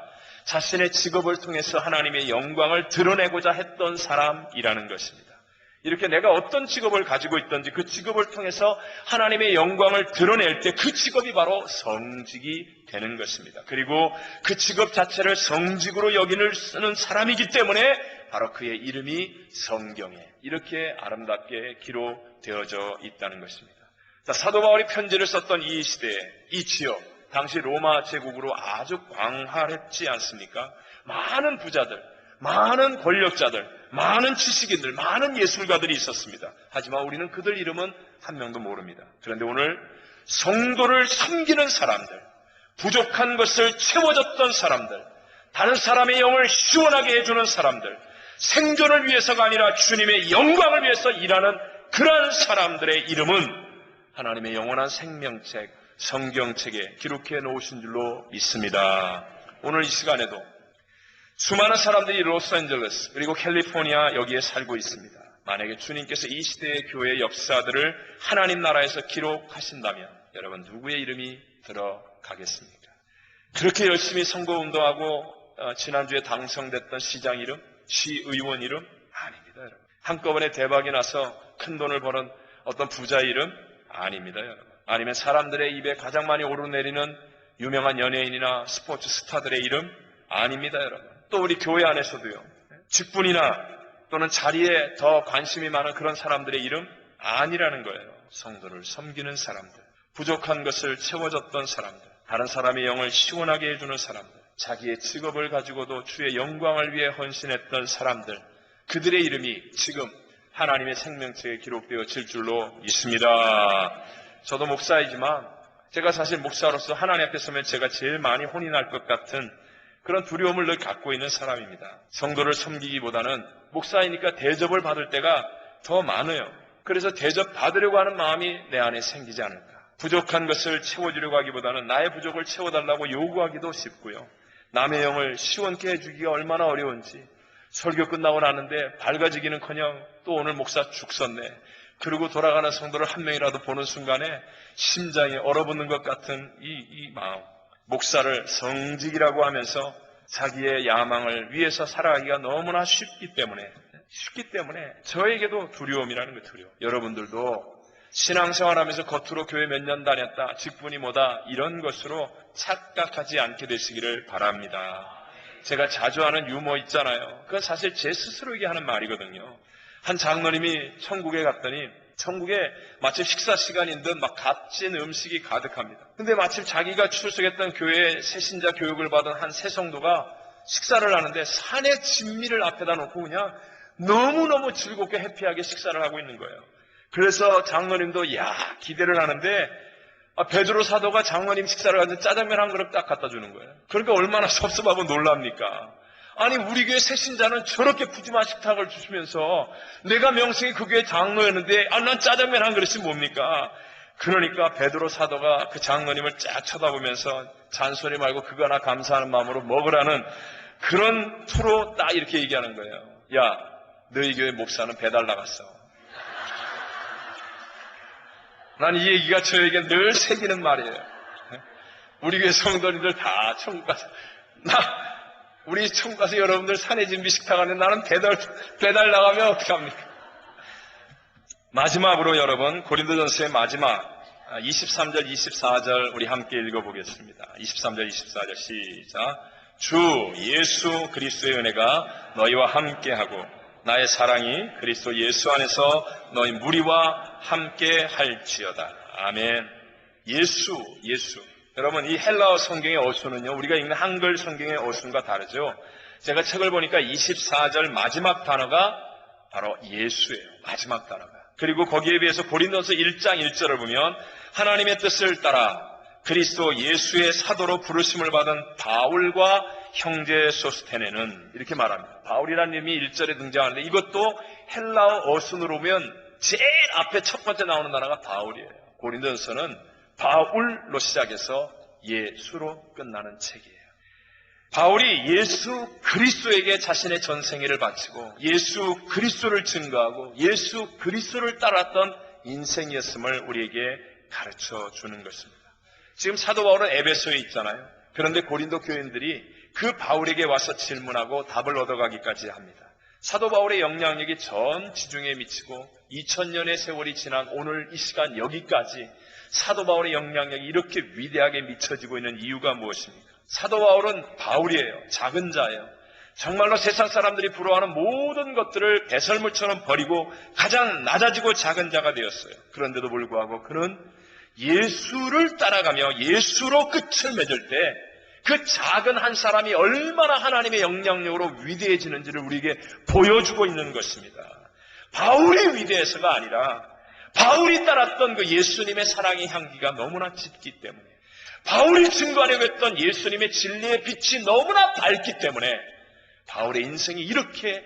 자신의 직업을 통해서 하나님의 영광을 드러내고자 했던 사람이라는 것입니다. 이렇게 내가 어떤 직업을 가지고 있든지 그 직업을 통해서 하나님의 영광을 드러낼 때 그 직업이 바로 성직이 되는 것입니다. 그리고 그 직업 자체를 성직으로 여기는 쓰는 사람이기 때문에 바로 그의 이름이 성경에 이렇게 아름답게 기록되어져 있다는 것입니다. 자, 사도 바울이 편지를 썼던 이 시대에 이 지역, 당시 로마 제국으로 아주 광활했지 않습니까? 많은 부자들, 많은 권력자들, 많은 지식인들, 많은 예술가들이 있었습니다. 하지만 우리는 그들 이름은 한 명도 모릅니다. 그런데 오늘 성도를 섬기는 사람들, 부족한 것을 채워줬던 사람들, 다른 사람의 영을 시원하게 해주는 사람들, 생존을 위해서가 아니라 주님의 영광을 위해서 일하는 그러한 사람들의 이름은 하나님의 영원한 생명책, 성경책에 기록해 놓으신 줄로 믿습니다. 오늘 이 시간에도 수많은 사람들이 로스앤젤레스 그리고 캘리포니아 여기에 살고 있습니다. 만약에 주님께서 이 시대의 교회의 역사들을 하나님 나라에서 기록하신다면 여러분 누구의 이름이 들어가겠습니까? 그렇게 열심히 선거운동하고 지난주에 당선됐던 시장 이름, 시의원 이름? 아닙니다, 여러분. 한꺼번에 대박이 나서 큰 돈을 버는 어떤 부자의 이름? 아닙니다, 여러분. 아니면 사람들의 입에 가장 많이 오르내리는 유명한 연예인이나 스포츠 스타들의 이름? 아닙니다, 여러분. 또 우리 교회 안에서도요. 직분이나 또는 자리에 더 관심이 많은 그런 사람들의 이름? 아니라는 거예요. 성도를 섬기는 사람들, 부족한 것을 채워줬던 사람들, 다른 사람의 영을 시원하게 해주는 사람들, 자기의 직업을 가지고도 주의 영광을 위해 헌신했던 사람들, 그들의 이름이 지금 하나님의 생명책에 기록되어질 줄로 믿습니다. 저도 목사이지만 제가 사실 목사로서 하나님 앞에 서면 제가 제일 많이 혼이 날 것 같은 그런 두려움을 늘 갖고 있는 사람입니다. 성도를 섬기기보다는 목사이니까 대접을 받을 때가 더 많아요. 그래서 대접 받으려고 하는 마음이 내 안에 생기지 않을까. 부족한 것을 채워주려고 하기보다는 나의 부족을 채워달라고 요구하기도 쉽고요. 남의 영을 시원케 해주기가 얼마나 어려운지 설교 끝나고 나는데 밝아지기는커녕 또 오늘 목사 죽 썼네. 그러고 돌아가는 성도를 한 명이라도 보는 순간에 심장이 얼어붙는 것 같은 이 마음. 목사를 성직이라고 하면서 자기의 야망을 위해서 살아가기가 너무나 쉽기 때문에 저에게도 두려움이라는 거 두려워. 여러분들도 신앙생활하면서 겉으로 교회 몇 년 다녔다, 직분이 뭐다 이런 것으로 착각하지 않게 되시기를 바랍니다. 제가 자주 하는 유머 있잖아요. 그건 사실 제 스스로에게 하는 말이거든요. 한 장로님이 천국에 갔더니 천국에 마침 식사 시간인 듯 막 값진 음식이 가득합니다. 근데 마침 자기가 출석했던 교회에 새신자 교육을 받은 한 새성도가 식사를 하는데 산의 진미를 앞에다 놓고 그냥 너무너무 즐겁게 해피하게 식사를 하고 있는 거예요. 그래서 장로님도 기대를 하는데 베드로 사도가 장로님 식사를 하는데 짜장면 한 그릇 딱 갖다 주는 거예요. 그러니까 얼마나 섭섭하고 놀랍니까? 아니 우리 교회 새신자는 저렇게 푸짐한 식탁을 주시면서 내가 명색이 그 교회 장로였는데 난 짜장면 한 그릇이 뭡니까? 그러니까 베드로 사도가 그 장로님을 쫙 쳐다보면서 잔소리 말고 그거나 감사하는 마음으로 먹으라는 그런 투로 딱 이렇게 얘기하는 거예요. 야, 너희 교회 목사는 배달 나갔어. 난 이 얘기가 저에게 늘 새기는 말이에요. 우리 교회 성도님들 다 천국 가서, 우리 천국 가서 여러분들 산해진비 식당 하는데 나는 배달 나가면 어떡합니까? 마지막으로 여러분, 고린도전서의 마지막 23절, 24절 우리 함께 읽어보겠습니다. 23절, 24절 시작. 주 예수 그리스도의 은혜가 너희와 함께하고 나의 사랑이 그리스도 예수 안에서 너희 무리와 함께 할지어다. 아멘. 예수. 여러분, 이 헬라어 성경의 어순은요, 우리가 읽는 한글 성경의 어순과 다르죠. 제가 책을 보니까 24절 마지막 단어가 바로 예수예요. 마지막 단어가. 그리고 거기에 비해서 고린도서 1장 1절을 보면 하나님의 뜻을 따라 그리스도 예수의 사도로 부르심을 받은 바울과 형제 소스테네는 이렇게 말합니다. 바울이라는 이름이 1절에 등장하는데 이것도 헬라어 어순으로 보면 제일 앞에 첫 번째 나오는 단어가 바울이에요. 고린도전서는 바울로 시작해서 예수로 끝나는 책이에요. 바울이 예수 그리스도에게 자신의 전생애를 바치고 예수 그리스도를 증거하고 예수 그리스도를 따랐던 인생이었음을 우리에게 가르쳐 주는 것입니다. 지금 사도 바울은 에베소에 있잖아요. 그런데 고린도 교인들이 그 바울에게 와서 질문하고 답을 얻어가기까지 합니다. 사도 바울의 영향력이 전 지중해에 미치고 2000년의 세월이 지난 오늘 이 시간 여기까지 사도 바울의 영향력이 이렇게 위대하게 미쳐지고 있는 이유가 무엇입니까? 사도 바울은 바울이에요. 작은 자예요. 정말로 세상 사람들이 부러워하는 모든 것들을 배설물처럼 버리고 가장 낮아지고 작은 자가 되었어요. 그런데도 불구하고 그는 예수를 따라가며 예수로 끝을 맺을 때 그 작은 한 사람이 얼마나 하나님의 영향력으로 위대해지는지를 우리에게 보여주고 있는 것입니다. 바울이 위대해서가 아니라 바울이 따랐던 그 예수님의 사랑의 향기가 너무나 짙기 때문에 바울이 증거하려고 했던 예수님의 진리의 빛이 너무나 밝기 때문에 바울의 인생이 이렇게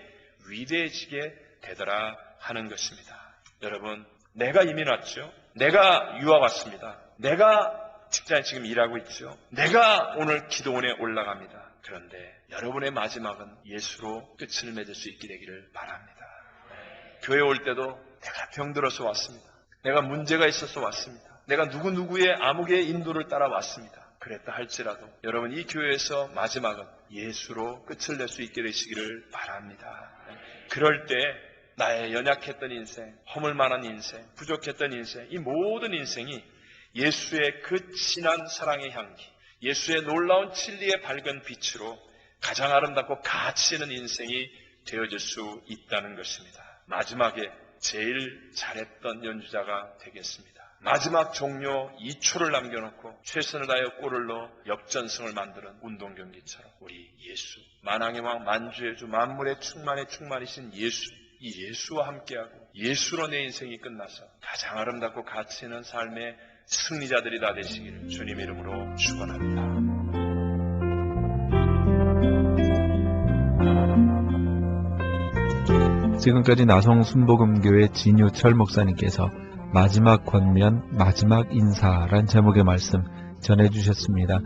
위대해지게 되더라 하는 것입니다. 여러분, 내가 이민 왔죠. 내가 유학 왔습니다. 내가 직장에 지금 일하고 있죠. 내가 오늘 기도원에 올라갑니다. 그런데 여러분의 마지막은 예수로 끝을 맺을 수 있게 되기를 바랍니다. 교회 올 때도 내가 병들어서 왔습니다. 내가 문제가 있어서 왔습니다. 내가 누구누구의 암흑의 인도를 따라 왔습니다. 그랬다 할지라도 여러분 이 교회에서 마지막은 예수로 끝을 낼 수 있게 되시기를 바랍니다. 그럴 때 나의 연약했던 인생, 허물만한 인생, 부족했던 인생, 이 모든 인생이 예수의 그 진한 사랑의 향기, 예수의 놀라운 진리의 밝은 빛으로 가장 아름답고 가치 있는 인생이 되어질 수 있다는 것입니다. 마지막에 제일 잘했던 연주자가 되겠습니다. 마지막 종료 2초를 남겨놓고 최선을 다하여 골을 넣어 역전승을 만드는 운동경기처럼 우리 예수, 만왕의 왕, 만주의 주, 만물의 충만이신 예수, 이 예수와 함께하고 예수로 내 인생이 끝나서 가장 아름답고 가치 있는 삶의 승리자들이 다 되시기를 주님의 이름으로 축원합니다. 지금까지 나성 순복음교회 진유철 목사님께서 마지막 권면, 마지막 인사란 제목의 말씀 전해주셨습니다.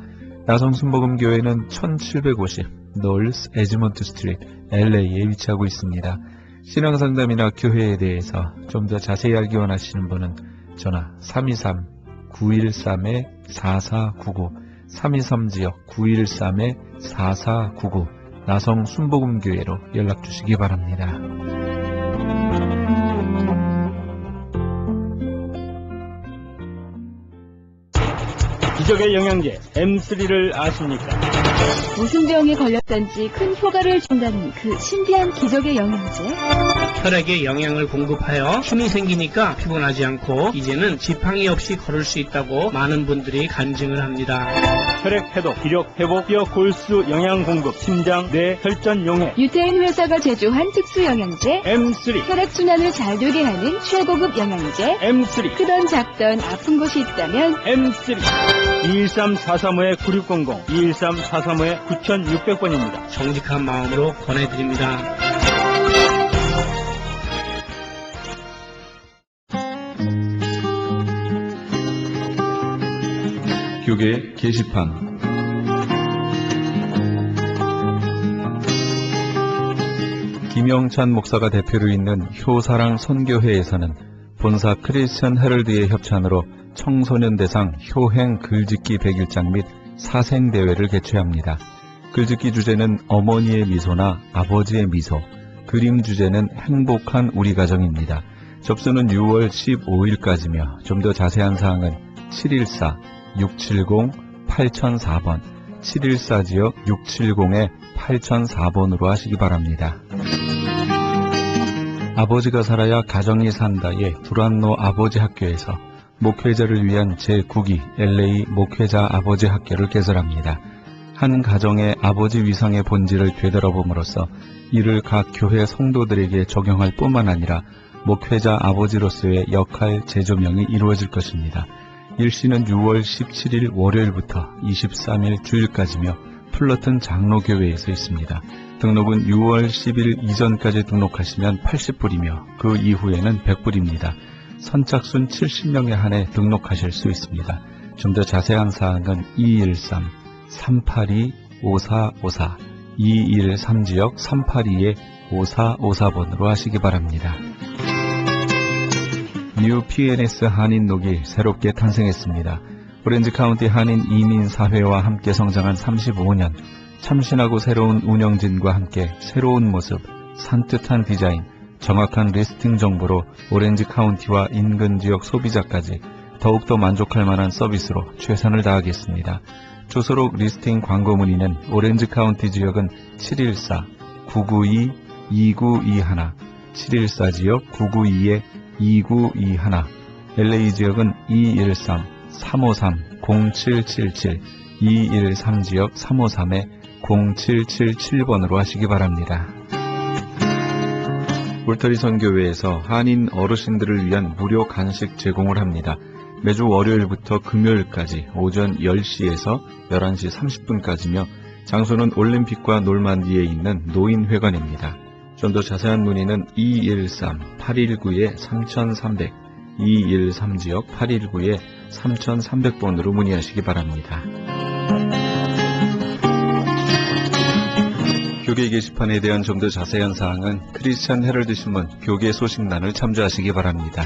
나성 순복음교회는 1750 놀스 에즈먼트 스트리트 LA에 위치하고 있습니다. 신앙상담이나 교회에 대해서 좀 더 자세히 알기 원하시는 분은 전화 323-913-4499 323지역 913-4499 나성 순복음교회로 연락주시기 바랍니다. 기적의 영양제 M3를 아십니까? 무슨 병에 걸렸던지 큰 효과를 준다는 그 신비한 기적의 영양제. 혈액에 영양을 공급하여 힘이 생기니까 피곤하지 않고 이제는 지팡이 없이 걸을 수 있다고 많은 분들이 간증을 합니다. 혈액 해독, 기력 회복, 뼈 골수 영양 공급, 심장, 뇌, 혈전 용해. 유태인 회사가 제조한 특수 영양제. M3, 혈액순환을 잘 되게 하는 최고급 영양제. M3, 크던 작던 아픈 곳이 있다면 M3. 213-435-9600, 213-435-9600번입니다. 정직한 마음으로 권해드립니다. 교계 게시판 김영찬 목사가 대표로 있는 효사랑 선교회에서는 본사 크리스천 헤럴드의 협찬으로 청소년 대상 효행 글짓기 100일장 및 사생대회를 개최합니다. 글짓기 주제는 어머니의 미소나 아버지의 미소, 그림 주제는 행복한 우리 가정입니다. 접수는 6월 15일까지며 좀 더 자세한 사항은 714-670-8004번, 714-670-8004번으로 하시기 바랍니다. 아버지가 살아야 가정이 산다의 두란노 아버지 학교에서 목회자를 위한 제9기 LA 목회자 아버지 학교를 개설합니다. 한 가정의 아버지 위상의 본질을 되돌아봄으로써 이를 각 교회 성도들에게 적용할 뿐만 아니라 목회자 아버지로서의 역할 재조명이 이루어질 것입니다. 일시는 6월 17일 월요일부터 23일 주일까지며 플러튼 장로교회에서 있습니다. 등록은 6월 10일 이전까지 등록하시면 80불이며 그 이후에는 100불입니다. 선착순 70명에 한해 등록하실 수 있습니다. 좀 더 자세한 사항은 213-382-5454, 213지역 382-5454번으로 하시기 바랍니다. 뉴 PNS 한인녹이 새롭게 탄생했습니다. 오렌지 카운티 한인 이민사회와 함께 성장한 35년, 참신하고 새로운 운영진과 함께 새로운 모습, 산뜻한 디자인, 정확한 리스팅 정보로 오렌지 카운티와 인근 지역 소비자까지 더욱더 만족할 만한 서비스로 최선을 다하겠습니다. 조서록 리스팅 광고 문의는 오렌지 카운티 지역은 714-992-2921, 714지역 992-2921, LA 지역은 213-353-0777, 213지역 353-0777번으로 하시기 바랍니다. 울터리 선교회에서 한인 어르신들을 위한 무료 간식 제공을 합니다. 매주 월요일부터 금요일까지 오전 10시에서 11시 30분까지며 장소는 올림픽과 놀만디에 있는 노인회관입니다. 좀 더 자세한 문의는 213-819-3300, 213지역 819-3300번으로 문의하시기 바랍니다. 교계 게시판에 대한 좀 더 자세한 사항은 크리스천 헤럴드 신문 교계 소식란을 참조하시기 바랍니다.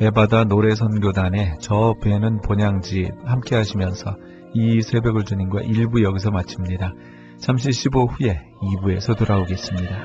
에바다 노래선교단의 저 배는 본향지 함께 하시면서 이 새벽을 주님과 1부 여기서 마칩니다. 잠시 15 후에 2부에서 돌아오겠습니다.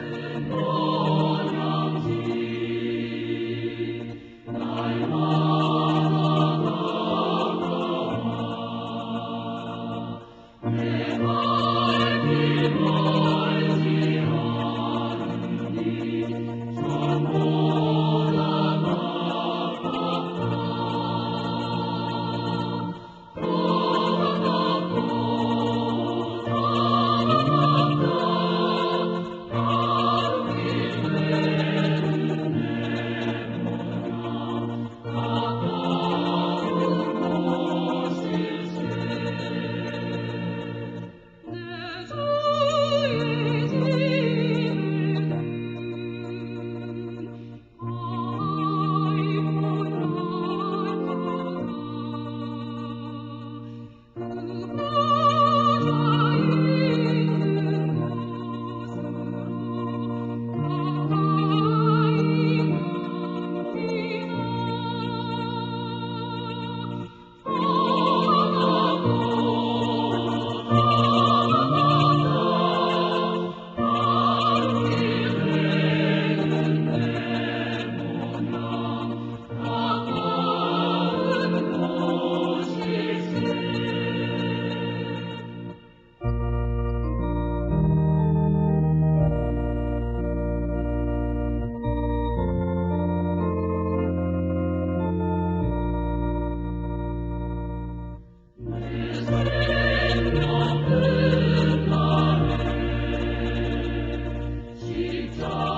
십자